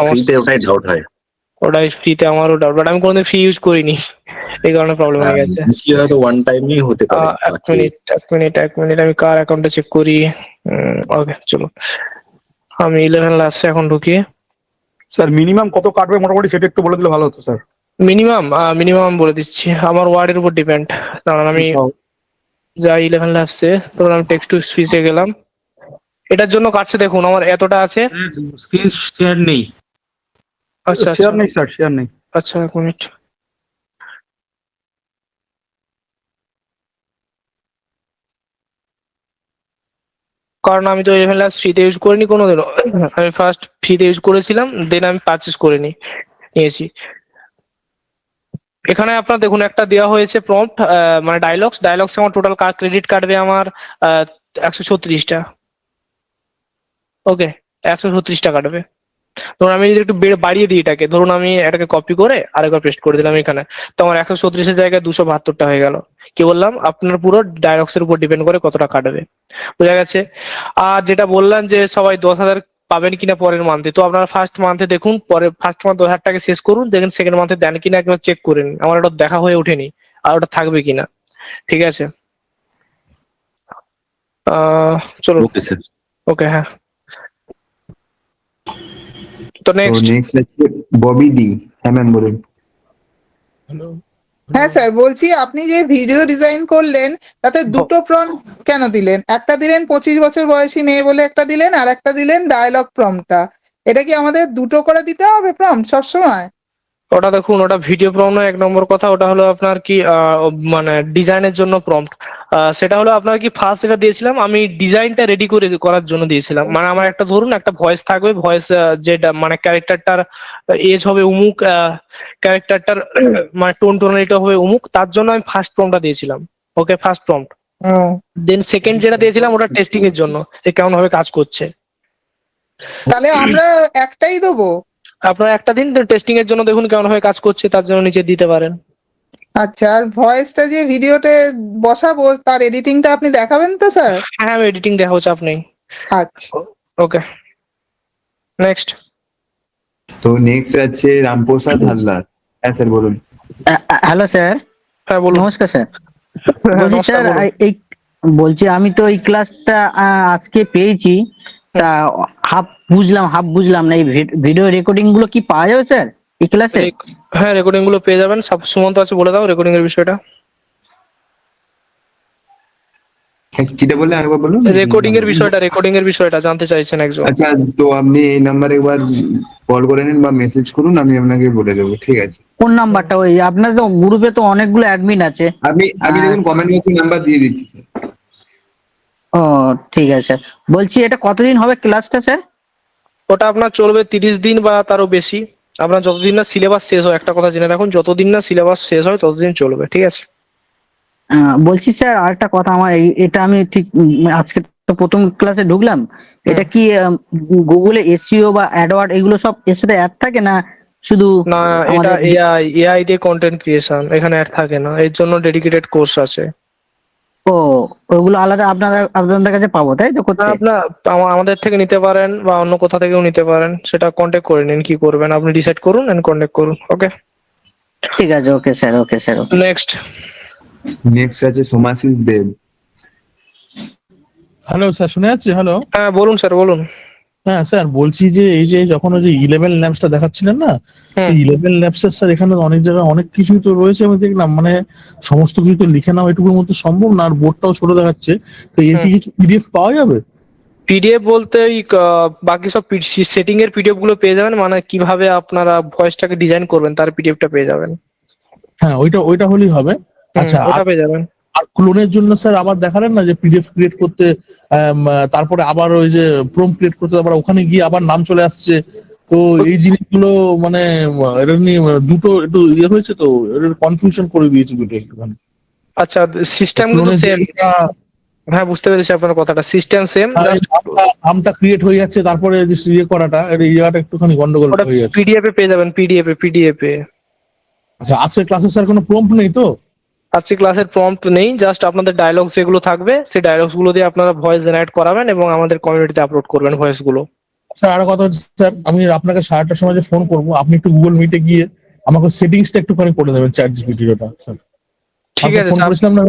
ফ্রিতে ওটাই ডাউট হয়।
ওটাই ফ্রিতে আমারও ডাউট, বাট আমি কোনোদিন ফ্রি ইউজ করিনি, এই কারণে প্রবলেম হয়ে গেছে।
হয়তো ওয়ান টাইমই হতে পারে।
এক মিনিট, আমি কার অ্যাকাউন্টে চেক করি। ওকে, চলো আমি 11 ল্যাবসে এখন ঢুকি।
স্যার মিনিমাম কত কাটবে মোটামুটি সেটা একটু বলে দিলে ভালো হতো স্যার।
মিনিমাম বলে দিচ্ছি, আমার ওয়ার্ডের উপর ডিপেন্ড। কারণ আমি যাই 11 ল্যাবসে, ধরুন আমি টেক্সট টু স্পিচে গেলাম, এটার জন্য কাটছে দেখুন আমার এতটা আছে।
স্ক্রিন শেয়ার নেই।
আচ্ছা
শেয়ার নেই স্যার, শেয়ার নেই।
আচ্ছা, এক মিনিট। কারণ আমি তো 11 ল্যাবস ফ্রিতে ইউজ করিনি কোনোদিনও। আমি ফার্স্ট ফ্রিতে ইউজ করেছিলাম, দেন আমি পারচেস করে নিয়েছি। এখানে আপনার দেখুন একটা দেওয়া হয়েছে প্রম্পট, মানে ডায়লগস আমার টোটাল ক্রেডিট কাটবে আমার 136টা। ওকে, 136টা কাটবে। ধরুন আমি যদি একটু বাড়িয়ে দিই এটাকে, ধরুন আমি এটাকে কপি করে আরেকবার পেস্ট করে দিলাম এখানে, তো আমার 136-এর জায়গায় 272টা হয়ে গেল। কি বললাম, আপনার পুরো ডায়লগসের উপর ডিপেন্ড করে কতটা কাটবে, বোঝা গেছে? আর যেটা বললাম যে সবাই 10,000 পাবেন কিনা পরের মান্থে, তো আপনারা ফার্স্ট মান্থে দেখুন, পরে ফার্স্ট মান্থ 10,000 টাকা শেষ করুন, দেখেন সেকেন্ড মান্থে দেন কিনা একবার চেক করে নিন। আমার ওটা দেখা হয়ে ওঠেনি, আর ওটা থাকবে কিনা। ঠিক আছে, চলো।
Okay sir.
ওকে, হ্যাঁ। তো নেক্সট
ববি ডি। হ্যাঁ ম্যাম বলুন।
হ্যাঁ স্যার, বলছি আপনি যে ভিডিও ডিজাইন করলেন তাতে দুটো প্রম্পট কেন দিলেন? একটা দিলেন 25 বছর বয়সী মেয়ে বলে একটা দিলেন, আর একটা দিলেন ডায়লগ প্রম্পটটা। এটা কি আমাদের দুটো করে দিতে হবে প্রম্পট সবসময়?
ওটা দেখুন, ওটা ভিডিও প্রম্পট নয়, এক নম্বর কথা। ওটা হলো আপনার কি মানে ডিজাইনের জন্য প্রম্পট। সেটা হলো আপনার কি ফার্স্ট যেটা দিয়েছিলাম, আমি ডিজাইনটা রেডি করার জন্য দিয়েছিলাম। মানে আমার একটা ধরুন একটা ভয়েস থাকবে, ভয়েস যেটা মানে ক্যারেক্টারটার এজ হবে উমুক, ক্যারেক্টারটার মানে টোনালিটা হবে উমুক, তার জন্য আমি ফার্স্ট প্রম্পটটা দিয়েছিলাম। ওকে, ফার্স্ট প্রম্পট। দেন সেকেন্ড যেটা দিয়েছিলাম ওটা টেস্টিং এর জন্য, যে কেমন ভাবে কাজ করছে।
তাহলে আমরা একটাই দেবো?
আপনারা একটা দিন টেস্টিং এর জন্য দেখুন কেমন ভাবে কাজ করছে, তার জন্য নিচে দিতে পারেন।
আচ্ছা, আর ভয়েসটা যে ভিডিওতে বসাবো তার এডিটিংটা আপনি দেখাবেন তো স্যার?
হ্যাঁ, আমি এডিটিং দেখাবো, চাপ নেই।
আচ্ছা,
ওকে, নেক্সট।
তো নেক্সট আছে রামপ্রসাদ হালদার। হ্যাঁ স্যার বলুন।
Hello sir.
হ্যাঁ বলুন।
নমস্কার স্যার। বলছি স্যার, এই বলছি আমি তো এই ক্লাসটা আজকে পেয়েছি, তা হাফ বুঝলাম না। এই ভিডিও রেকর্ডিং গুলো কি পাওয়া যাবে স্যার এই ক্লাসে?
হ্যাঁ, রেকর্ডিং গুলো পেয়ে যাবেন। সুমন্ত আছে, বলে দাও রেকর্ডিং এর বিষয়টা।
কিটা বললেন আরেকবার বলুন।
রেকর্ডিং এর বিষয়টা জানতে চাইছেন একজন।
আচ্ছা, তো আপনি এই নাম্বারে একবার কল করে নিন বা মেসেজ করুন, আমি আপনাকে বলে দেবো। ঠিক আছে।
কোন নাম্বারটা? ওই আপনার তো গ্রুপে তো অনেকগুলো অ্যাডমিন আছে।
আমি দেখুন কমেন্ট বক্সে নাম্বার দিয়ে দিচ্ছি স্যার।
ও ঠিক আছে স্যার। বলছি এটা কতদিন হবে ক্লাসটা স্যার?
ওটা আপনার চলবে 30 দিন বা তারও বেশি। আপনার যতদিন না সিলেবাস শেষ হয়, একটা কথা জেনে রাখুন, যতদিন না সিলেবাস শেষ হয় ততদিন চলবে। ঠিক আছে।
বলছি স্যার আরেকটা কথা, আমার এটা আমি ঠিক আজকে তো প্রথম ক্লাসে ঢুকলাম, এটা কি গুগলে এসইও বা অ্যাডওয়ার্ড এগুলো সব এর সাথে অ্যাড থাকে না শুধু?
না, এটা এআই দিয়ে কন্টেন্ট ক্রিয়েশন, এখানে অ্যাড থাকে না, এর জন্য ডেডিকেটেড কোর্স আছে।
ও, ওগুলো আলাদা আপনাদের কাছে পাবো তাই তো? করতে
আপনার আমাদের থেকে নিতে পারেন বা অন্য কোথা থেকেও নিতে পারেন, সেটা কন্ট্যাক্ট করে নিন, কি করবেন আপনি ডিসাইড করুন এন্ড কন্ট্যাক্ট করুন। ওকে,
ঠিক আছে। Okay sir, okay sir.
Next আছে সোমাশিস দেব।
হ্যালো স্যার, শুনে যাচ্ছে? হ্যালো।
হ্যাঁ বলুন স্যার, বলুন।
হ্যাঁ স্যার, বলছি যে এই যে যখন ওই যে 11 ল্যাবসটা দেখাচ্ছিলেন না, 11 ল্যাবসের স্যার এখানে অনেক জায়গায় অনেক কিছুই তো রয়েছে, আমি দেখলাম। মানে সমস্ত কিছু তো লিখে নাও এটুকুর মধ্যে সম্ভব না, আর বোর্ডটাও ছোট দেখাচ্ছে। তো এর কি কিছু পিডিএফ পাওয়া যাবে?
পিডিএফ বলতে ওই বাকি সব সেটিং এর পিডিএফ গুলো পেয়ে যাবেন, মানে কিভাবে আপনারা ভয়েসটাকে ডিজাইন করবেন তার পিডিএফটা পেয়ে যাবেন।
হ্যাঁ, ওইটা হলেই হবে। আচ্ছা,
ওটা পেয়ে যাবেন।
আর ক্লোনের জন্য স্যার আবার দেখালেন না যে পিডিএফ ক্রিয়েট করতে, তারপরে আবার ওই যে প্রম্পট ক্রিয়েট করতে, আবার ওখানে গিয়ে আবার নাম চলে আসছে। তো এই জিনিসগুলো মানে এটা নিয়ে দুটো একটু ইয়ে হয়েছে, তো কনফিউশন করে দিয়েছে দুটো একটুখানি।
আচ্ছা, সিস্টেম গুলো সেম। হ্যাঁ, বুঝতে পেরেছি আপনার কথাটা। সিস্টেম সেম,
নামটা ক্রিয়েট হয়ে যাচ্ছে, তারপরে ইয়ে করাটা, এই জায়গাটা একটুখানি গন্ডগোল হয়ে যাচ্ছে।
পিডিএফ এ পেয়ে যাবেন, পিডিএফ এ।
আচ্ছা, আজকের ক্লাসে স্যার কোনো প্রম্পট নেই তো?
আজকে ক্লাসের প্রম্পট নেই, জাস্ট আপনাদের ডায়লগস যেগুলো থাকবে সেই ডায়লগস গুলো দিয়ে আপনারা ভয়েস জেনারেট করাবেন এবং আমাদের কমিউনিটিতে আপলোড করবেন ভয়েস গুলো।
স্যার আরো কথা হচ্ছে স্যার, আমি আপনাকে 7টার সময় যে ফোন করবো, আপনি একটু গুগল মিটে গিয়ে আমাকে সেটিংসটা একটুখানি করে দেবেন, চ্যাট জিপিটিটা স্যার।
ঠিক আছে
ফোন করেছিলাম না?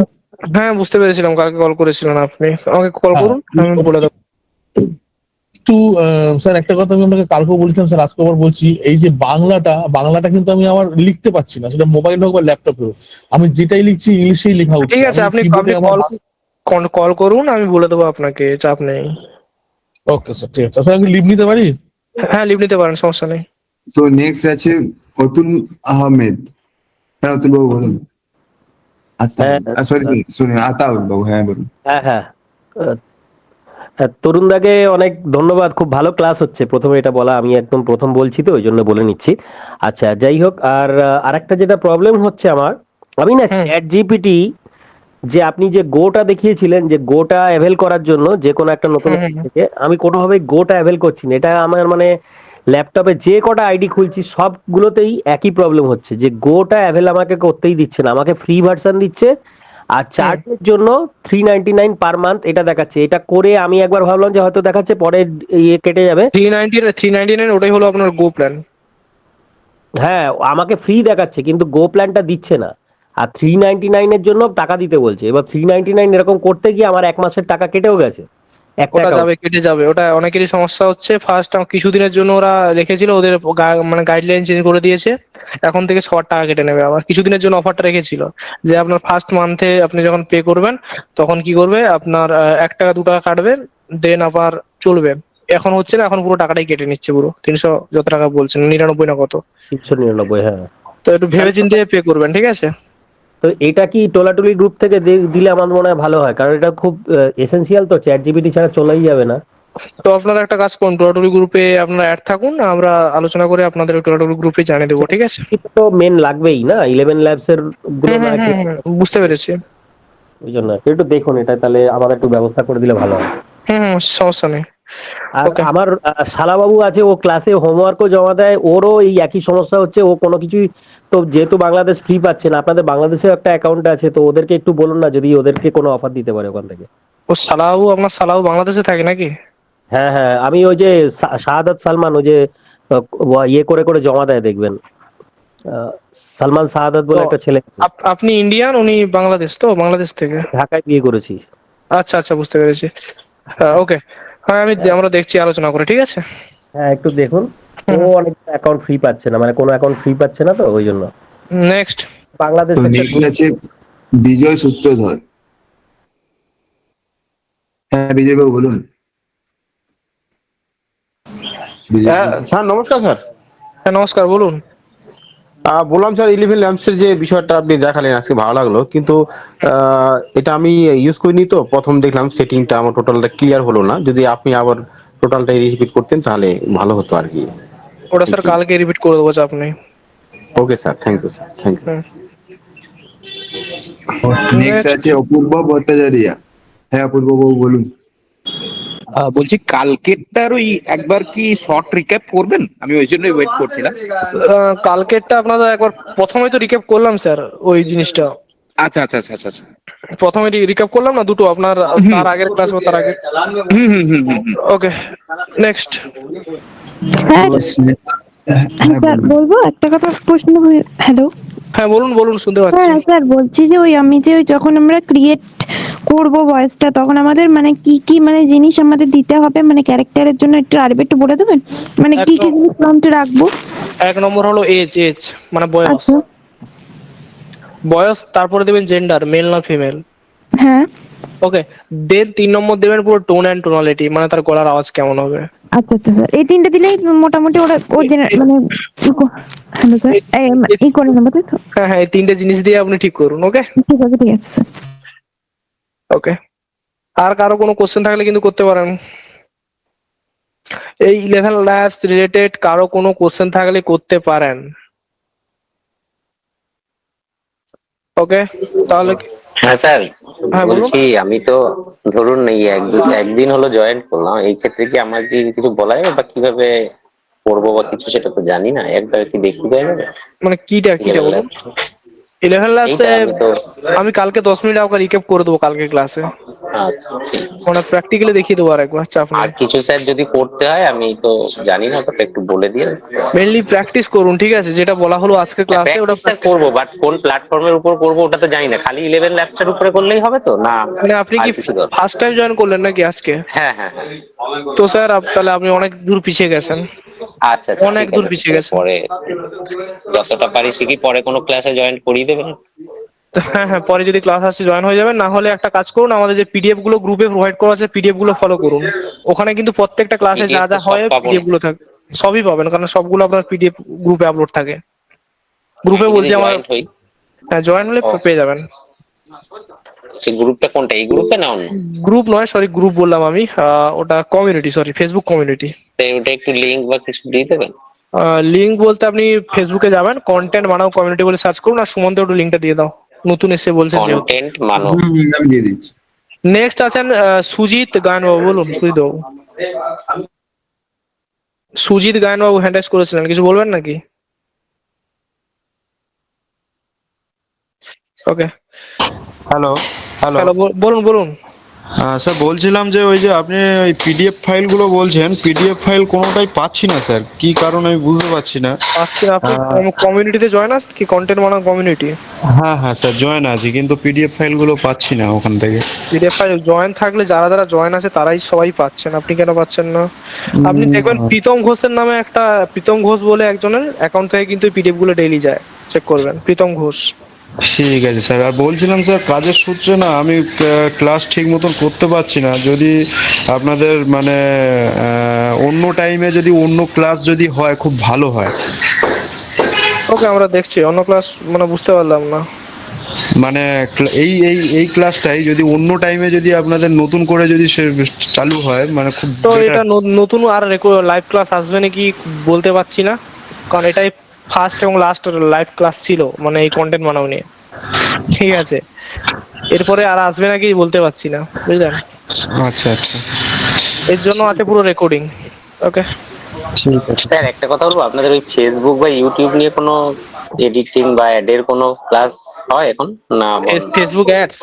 হ্যাঁ বুঝতে পেরেছিলাম, কালকে কল করেছিলেন আপনি, আমাকে কল করুন, আমি বলে দেবো।
একটু স্যার একটা কথা আমি আপনাকে কালকেও বলেছিলাম স্যার, আজকে আবার বলছি, এই যে বাংলাটা কিন্তু আমি আমার লিখতে পারছি না, সেটা মোবাইল হোক বা ল্যাপটপে হোক, আমি যেটাই লিখছি ইংলিশেই লেখা উঠছে।
ঠিক আছে, আপনি
কিবোর্ডে
আপনি
আমার
কল করুন, আমি বলে দেবো আপনাকে, চাপ নেই।
ওকে স্যার, ঠিক আছে স্যার, আমি লিভ নিতে পারি?
হ্যাঁ, লিভ নিতে পারেন, সমস্যা নেই।
তো নেক্সট আছে অতুল আহমেদ। হ্যাঁ অতুল বাবু বলুন। সরি সরি, আতাউল বাবু, হ্যাঁ বলুন।
হ্যাঁ হ্যাঁ তরুণদাকে অনেক ধন্যবাদ, খুব ভালো ক্লাস হচ্ছে। প্রথমে এটা বলা, আমি একদম প্রথম বলছি তো ওই জন্য বলে নিচ্ছি। আচ্ছা যাই হোক, আর আরেকটা যেটা প্রবলেম হচ্ছে আমার, আমি না চ্যাট জিপিটি যে আপনি যে গোটা দেখিয়েছিলেন, যে গোটা অ্যাভেল করার জন্য যে কোনো একটা নতুন থেকে, আমি কোনোভাবেই গোটা অ্যাভেল করছি না। এটা আমার মানে ল্যাপটপে যে কটা আইডি খুলছি সবগুলোতেই একই প্রবলেম হচ্ছে, যে গোটা অ্যাভেল আমাকে করতেই দিচ্ছে না। আমাকে ফ্রি ভার্সন দিচ্ছে, আর চার্জের জন্য 399 পার মান্থ এটা দেখাচ্ছে। এটা করে আমি একবার ভাবলাম যে হয়তো দেখাচ্ছে পরে ইয়ে কেটে যাবে।
399 ওটাই হলো আপনার গো প্ল্যান।
হ্যাঁ, আমাকে ফ্রি দেখাচ্ছে কিন্তু গো প্ল্যানটা দিচ্ছে না, আর 399 এর জন্য টাকা দিতে বলছে। এবার 399 এরকম করতে গিয়ে আমার 1 মাসের টাকা কেটেও গেছে।
ওটা যাবে, কেটে যাবে, ওটা অনেকেরই সমস্যা হচ্ছে। ফার্স্ট কিছুদিনের জন্য ওরা রেখেছিল, ওদের মানে গাইডলাইন চেঞ্জ করে দিয়েছে, এখন থেকে সবার টাকা কেটে নেবে। আবার কিছুদিনের জন্য অফারটা রেখেছিল যে আপনার ফার্স্ট মান্থে আপনি যখন পে করবেন তখন কি করবে, আপনার 1 টাকা 2 টাকা কাটবে, দেন আবার চলবে। এখন হচ্ছে না, এখন পুরো টাকাটাই কেটে নিচ্ছে, পুরো 300 যত টাকা বলছেন, 99 না কত,
399। হ্যাঁ,
তো একটু ভেবে চিন্তে পে করবেন, ঠিক আছে?
তো এটা কি টোলাটুলি গ্রুপ থেকে দিলে আমার মনে হয় ভালো হয়, কারণ এটা খুব এসেনশিয়াল, তো চ্যাট জিপিটি ছাড়া চলেই যাবে না।
তো আপনারা একটা কাজ করুন, টোলাটুলি গ্রুপে আপনারা অ্যাড থাকুন, আমরা আলোচনা করে আপনাদের টোলাটুলি গ্রুপে জানিয়ে দেবো, ঠিক আছে?
এটা তো মেন লাগবেই না, 11 ল্যাবস এর গুলো মানে
বুঝতে পেরেছি।
ওই জন্য একটু দেখুন এটা, তাহলে আমাদের একটু ব্যবস্থা করে দিলে ভালো হয়।
সমস্যা নেই।
আর আমার শালাবাবু আছে, ও ক্লাসে হোমওয়ার্কও জমা দেয়, ওরও এই একই সমস্যা হচ্ছে। ও কোনো কিছুই তো, যেহেতু বাংলাদেশ ফ্রি পাচ্ছে না, আপনাদের বাংলাদেশেও একটা অ্যাকাউন্ট আছে, তো ওদেরকে একটু বলুন না যদি ওদেরকে কোনো অফার দিতে পারে ওখান থেকে।
ও সালাহু, আপনার সালাহু বাংলাদেশে থাকে নাকি?
হ্যাঁ হ্যাঁ, আমি ওই যে শাহাদাত সালমান, ওই যে ইয়ে করে করে জমা দেয় দেখবেন, সালমান শাহাদাত বলে একটা ছেলে।
আপনি ইন্ডিয়ান, উনি বাংলাদেশ, তো বাংলাদেশ থেকে
ঢাকায় বিয়ে করেছি।
আচ্ছা আচ্ছা, বুঝতে পেরেছি। ওকে, হ্যাঁ আমরা দেখছি, আলোচনা করে, ঠিক আছে?
হ্যাঁ একটু দেখুন, ও অনেক অ্যাকাউন্ট ফ্রি পাচ্ছে না, মানে কোনো অ্যাকাউন্ট ফ্রি পাচ্ছে না, তো ওই জন্য।
নেক্সট
বাংলাদেশ
আছে বিজয় সূত্রধর। হ্যাঁ বিজয় বাবু বলুন।
স্যার নমস্কার। স্যার
হ্যাঁ নমস্কার, বলুন।
বললাম স্যার, 11 ল্যাম্পসের যে বিষয়টা আপনি দেখালেন আজকে ভালো লাগলো, কিন্তু এটা আমি ইউজ করিনি, তো প্রথম দেখলাম সেটিংটা, আমার টোটালটা ক্লিয়ার হলো না। যদি আপনি আবার টোটালটাই রিপিট করতেন তাহলে ভালো হতো আর কি।
ওটা স্যার কালকে রিপিট করে দেবো, চাপ নেই।
Okay sir, thank you sir, thank you.
Next আছে অপূর্ব ভট্টাচার্য। হ্যাঁ অপূর্ব বাবু বলুন।
বলছি কালকেরটার ওই একবার কি শর্ট রিক্যাপ করবেন, আমি ওই জন্যই ওয়েট করছিলাম।
কালকেরটা আপনাদের একবার প্রথমেই তো রিক্যাপ করলাম স্যার, ওই জিনিসটা।
আচ্ছা আচ্ছা আচ্ছা আচ্ছা,
প্রথমে রিক্যাপ করলাম না দুটো, আপনার তার আগের ক্লাস বা তার আগে। ওকে, নেক্সট।
স্যার বলবো একটা কথা, প্রশ্ন। হ্যালো,
হ্যাঁ বলুন বলুন, শুনতে পাচ্ছি।
হ্যাঁ স্যার বলছি যে ওই আমি যে যখন আমরা ক্রিয়েট করব ভয়েসটা, তখন আমাদের মানে কি কি মানে জিনিস আমাদের দিতে হবে, মানে ক্যারেক্টারের জন্য একটু আরবে একটু বলে দেবেন, মানে কি কি জিনিস প্রম্পটে রাখবো?
1 নম্বর হলো এজ, মানে বয়স। বয়স, তারপরে দেবেন জেন্ডার, মেল না ফিমেল।
হ্যাঁ
ওকে, দেন 3 নম্বর দেবেন পুরো টোন এন্ড টোনালিটি, মানে তার গলার আওয়াজ কেমন হবে।
আচ্ছা আচ্ছা স্যার, এই তিনটে দিলেই মোটামুটি ওরা ও মানে হ্যালো স্যার এই করে নেবো, তাই তো?
হ্যাঁ হ্যাঁ, এই 3টে জিনিস দিয়ে আপনি ঠিক করুন। ওকে
ঠিক আছে ঠিক আছে স্যার।
ওকে, আর কারো কোনো কোশ্চেন থাকলে কিন্তু করতে পারেন। এই 11 ল্যাবস রিলেটেড কারো কোনো কোশ্চেন থাকলে করতে পারেন। ওকে, তাহলে
হ্যাঁ স্যার, বলছি আমি তো ধরুন এই একদিন হলো জয়েন করলাম, এই ক্ষেত্রে কি আমার কি কিছু বলা যাবে, বা কিভাবে করবো বা কিছু, সেটা তো জানি না, একবার কি দেখতে দেওয়া যাবে?
মানে কিটা বলুন? 11 ল্যাবস আমি কালকে 10 মিনিট আপনাকে রিক্যাপ করে দেবো কালকে ক্লাসে।
আচ্ছা ঠিক আছে।
মানে প্র্যাকটিক্যালি দেখিয়ে দেবো আর একবার, চাপ
আর
নেই।
কিছু স্যার যদি করতে হয় আমি তো জানি না, ওটা একটু বলে দিয়ে।
মেনলি প্র্যাকটিস করুন, ঠিক আছে? যেটা বলা হলো আজকে ক্লাসে ওটা
প্র্যাকটিস স্যার
প্র্যাকটিস
করবো,
করুন।
বাট কোন প্ল্যাটফর্মের উপর করবো ওটা তো জানি না। খালি 11 ল্যাবসের উপরে করলেই হবে তো, না
মানে আপনি
আর
কি
কিছু দরকার?
ফার্স্ট টাইম জয়েন করলেন নাকি আজকে?
হ্যাঁ হ্যাঁ হ্যাঁ।
তো স্যার তাহলে আপনি অনেক দূর পিছিয়ে গেছেন,
আচ্ছা আচ্ছা
অনেক
ঠিক
দূর
আছে,
পিছিয়ে গেছেন।
পরে যতটা পারি শিখি, পরে কোনো ক্লাসে জয়েন করিয়ে দেবেন।
হ্যাঁ হ্যাঁ, পরে যদি ক্লাস আসে জয়েন হয়ে যাবেন, না হলে একটা কাজ করুন, আমাদের যে পিডিএফ গুলো গ্রুপে প্রোভাইড করা আছে পিডিএফ গুলো ফলো করুন। ওখানে কিন্তু প্রত্যেকটা ক্লাসে যা
পিডিএফ তো
যা
সব
হয়
পাবো
পিডিএফ
না।
গুলো থাকে, সবই পাবেন, কারণ সবগুলো আপনার পিডিএফ গ্রুপে আপলোড থাকে। গ্রুপে
আমি যদি
বলছি আমার,
জয়েন হই।
হ্যাঁ জয়েন হলে
ও,
পেয়ে যাবেন।
সেই গ্রুপটা কোনটা, এই গ্রুপে না অন্য?
গ্রুপ নয়, সরি গ্রুপ বললাম আমি, ওটা কমিউনিটি, সরি ফেসবুক কমিউনিটি।
তাই ওটা একটু লিংক বা কিছু দিয়ে দেবেন।
লিঙ্ক বলতে আপনি ফেসবুকে যাবেন, কন্টেন্ট বানাও কমিউনিটি বলে সার্চ করুন, আর সুমন্ত একটু লিঙ্কটা দিয়ে দাও, নতুন এসে বলছেন যেহেতু।
কন্টেন্ট মানো।
আমি দিয়ে দিচ্ছি।
নেক্সট আছেন সুজিত গায়নবাবু, বলুন সুজিত বাবু। সুজিত গায়নবাবু হ্যান্ড রাইজ করেছিলেন, কিছু বলবেন নাকি? ওকে,
হ্যালো হ্যালো
হ্যালো, বলুন বলুন।
স্যার বলছিলাম যে ওই যে আপনি ওই পিডিএফ ফাইলগুলো বলছেন, পিডিএফ ফাইল কোনোটাই পাচ্ছি না স্যার, কি কারণ আমি বুঝতে পারছি না।
আচ্ছা, আপনি কমিউনিটিতে জয়েন আছেন কি, কন্টেন্ট বানাও কমিউনিটি?
হ্যাঁ হ্যাঁ স্যার জয়েন আছি, কিন্তু পিডিএফ ফাইলগুলো পাচ্ছি না ওখান থেকে।
পিডিএফ ফাইল জয়েন থাকলে যারা যারা জয়েন আছে তারাই সবাই পাচ্ছেন, আপনি কেন পাচ্ছেন না? আপনি দেখবেন প্রীতম ঘোষের নামে একটা, প্রীতম ঘোষ বলে একজনের অ্যাকাউন্ট থেকে কিন্তু পিডিএফ গুলো ডেইলি যায়, চেক করবেন, প্রীতম ঘোষ।
ঠিক আছে স্যার, আর বলছিলাম স্যার কাজের সূত্রে না আমি ক্লাস ঠিক মতন করতে পারছি না। যদি আপনাদের মানে অন্য টাইমে যদি অন্য ক্লাস যদি হয় খুব ভালো হয়।
ওকে, আমরা দেখছি অন্য ক্লাস, মানে বুঝতে পারলাম না।
মানে এই এই এই ক্লাসটাই যদি অন্য টাইমে যদি আপনাদের নতুন করে যদি চালু হয় মানে খুব
তো
better।
এটা নতুন আর লাইভ ক্লাস আসবে নাকি বলতে পারছি না, কারণ এটাই ফার্স্ট এবং লাস্ট লাইভ ক্লাস ছিল, মানে এই কন্টেন্ট বানাও নিয়ে, ঠিক আছে? এরপরে আর আসবে নাকি বলতে পারছি না, বুঝলেন?
আচ্ছা আচ্ছা,
এর জন্য আছে পুরো রেকর্ডিং। ওকে
ঠিক আছে
স্যার একটা কথা বলবো, আপনাদের ওই ফেসবুক বা ইউটিউব নিয়ে কোনো এডিটিং বা অ্যাডের কোনো ক্লাস হয় এখন না?
ফেসবুক অ্যাডস,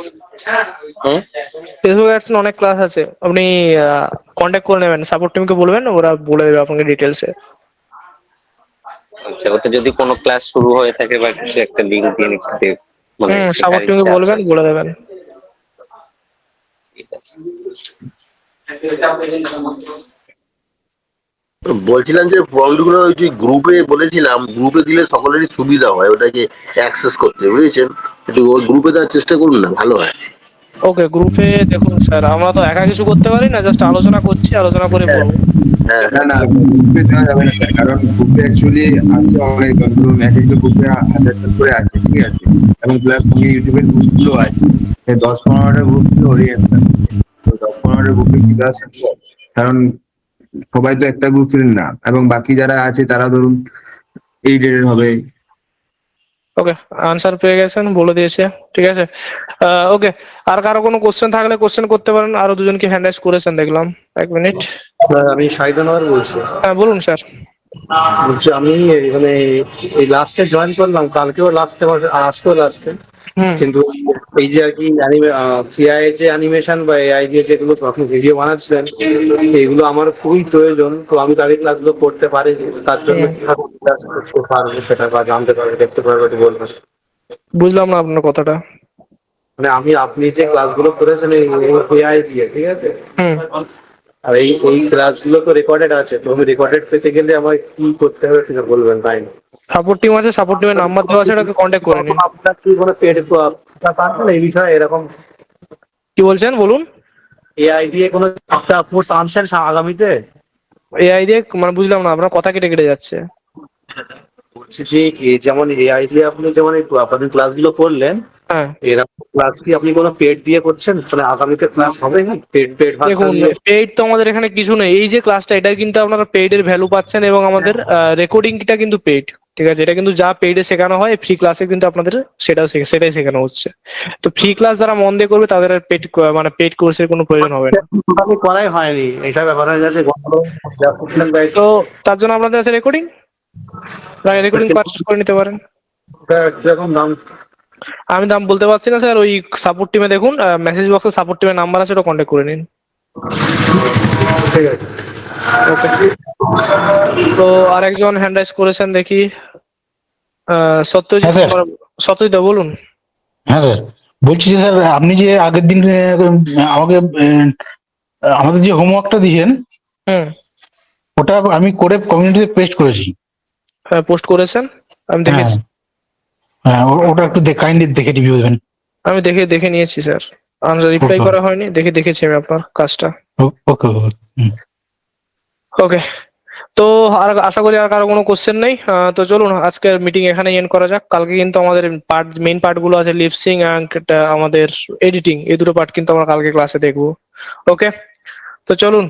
ফেসবুক অ্যাডস অনেক ক্লাস আছে, আপনি কন্ট্যাক্ট করে নেবেন, সাপোর্ট টিমকে বলবেন, ওরা বলে দেবে আপনাকে ডিটেলসে।
আচ্ছা, ওটা যদি কোনো ক্লাস শুরু হয়ে থাকে বা কিছু একটা লিংক দিয়ে নিতে, মানে শেখার
সাপোর্ট টিমকে
ইচ্ছা আছে।
বলবেন, বলে দেবেন।
ঠিক আছে।
বলছিলাম যে ফর্মগুলো ওই যে গ্রুপে বলেছিলাম, গ্রুপে দিলে সকলেরই সুবিধা হয় ওটাকে অ্যাক্সেস করতে, বুঝেছেন? একটু ওই গ্রুপে দেওয়ার চেষ্টা করুন না, ভালো হয়।
ওকে, গ্রুপে দেখুন স্যার, আমরা তো একা কিছু করতে পারি না, জাস্ট আলোচনা করছি, আলোচনা করে বলবো।
হ্যাঁ
না না, গ্রুপে দেওয়া যাবে না স্যার, কারণ গ্রুপে অ্যাকচুয়ালি আছে অনেক, ধরুন এক একটা গ্রুপে 1000 করে আছে, ঠিক আছে? এবং প্লাস তুমি ইউটিউবের গ্রুপগুলো আছে, 10-15টা গ্রুপ ওরিয়েন্ট, তো 10-15টা গ্রুপে কি দেওয়া সম্ভব? কারণ সবাই তো একটা গ্রুপের না, এবং বাকি যারা আছে তারা ধরুন এই ডেটের হবে।
ওকে, আনসার পেয়ে গেছেন, বলে দিয়েছে, ঠিক আছে। ওকে, আর কারো কোনো কোশ্চেন থাকলে কোশ্চেন করতে পারেন, আরো দুজনকে হ্যান্ড রাইজ করেছেন দেখলাম, এক মিনিট।
স্যার আমি শাহিদানগর বলছি।
হ্যাঁ বলুন স্যার।
বলছি আমি মানে এই লাস্টে জয়েন করলাম, কালকেও লাস্টে আজকেও লাস্টে, কিন্তু এই যে আর কি এআই যে অ্যানিমেশন বা এআই দিয়ে যেগুলো আপনি ভিডিও বানাচ্ছিলেন, এগুলো আমার খুবই প্রয়োজন, তো আমি তাদের ক্লাসগুলো করতে পারিনি, তার জন্য কিভাবে ক্লাস করতে পারবো সেটা বা জানতে পারবে, দেখতে পারবে, একটু বলবেন?
বুঝলাম না আপনার কথাটা।
মানে আপনি যে ক্লাসগুলো করেছেন এই এআই দিয়ে, ঠিক আছে, আর এই ক্লাসগুলো তো রেকর্ডেড আছে, তো আমি রেকর্ডেড পেতে গেলে আমার কি করতে হবে সেটা বলবেন, তাই না?
সাপোর্ট টিম আছে, সাপোর্ট টিমের নাম্বার দেওয়া আছে, ওটাকে কন্ট্যাক্ট করে নিন।
আপনার কি কোনো পেড পারবেন এই বিষয়ে এরকম?
কি বলছেন বলুন?
এআই দিয়ে কোনো একটা কোর্স আনছেন আগামীতে?
এআই দিয়ে মানে বুঝলাম না, আপনার কথা কেটে কেটে যাচ্ছে।
বলছি যে যেমন এআই দিয়ে আপনি যেমন আপনাদের ক্লাসগুলো করলেন, এরকম ক্লাস কি আপনি কোনো পেড দিয়ে করছেন, মানে আগামীতে ক্লাস হবে না পেড
দেখুন, পেইড তো আমাদের এখানে কিছু নেই, এই যে ক্লাসটা এটা কিন্তু আপনারা পেইড এর ভ্যালু পাচ্ছেন, এবং আমাদের রেকর্ডিংটা কিন্তু পেইড, ঠিক আছে? এটা কিন্তু যা পেইডে শেখানো হয়, ফ্রি ক্লাসে কিন্তু আপনাদের সেটাই শেখানো হচ্ছে। তো ফ্রি ক্লাস যারা মন দিয়ে করবে তাদের পেইড মানে পেইড কোর্সের কোনো প্রয়োজন হবে না।
করাই হয়নি, এটা ব্যাপার হয়ে গেছে।
তো তার জন্য আপনাদের আছে রেকর্ডিং পারচেজ করে নিতে পারেন।
কিরকম দাম?
আমি দাম বলতে পারছি না স্যার, ওই সাপোর্ট টিমে দেখুন, মেসেজ বক্সে সাপোর্ট টিমের নাম্বার আছে, ওটা কন্ট্যাক্ট করে নিন।
ঠিক আছে।
ওকে। তো আরেকজন হ্যান্ড রাইজ করেছেন দেখি, সত্যজিৎ সত্যজিৎ বলুন।
হ্যাঁ স্যার, বলছি যে স্যার আপনি যে আগের দিন আমাকে আমাদের যে হোমওয়ার্কটা দিয়েছেন ওটা আমি করে কমিউনিটিতে পেস্ট করেছি।
হ্যাঁ পোস্ট করেছেন, আমি দেখেছি।
হ্যাঁ ওটা একটু কাইন্ডলি দেখে রিভিউ দেবেন।
আমি দেখে নিয়েছি স্যার, রিপ্লাই করা হয়নি, দেখেছি আমি আপনার কাজটা।
ওকে
ওকে, তো আর আশা করি আর কারো কোনো কোশ্চেন নেই। তো চলুন আজকের মিটিং এখানে এন্ড করা যাক। কালকে কিন্তু আমাদের মেইন পার্ট গুলো আছে, লিপসিং এন্ড আমাদের এডিটিং, এই দুটো পার্ট কিন্তু আমরা কালকে ক্লাসে দেখবো। ওকে, তো চলুন।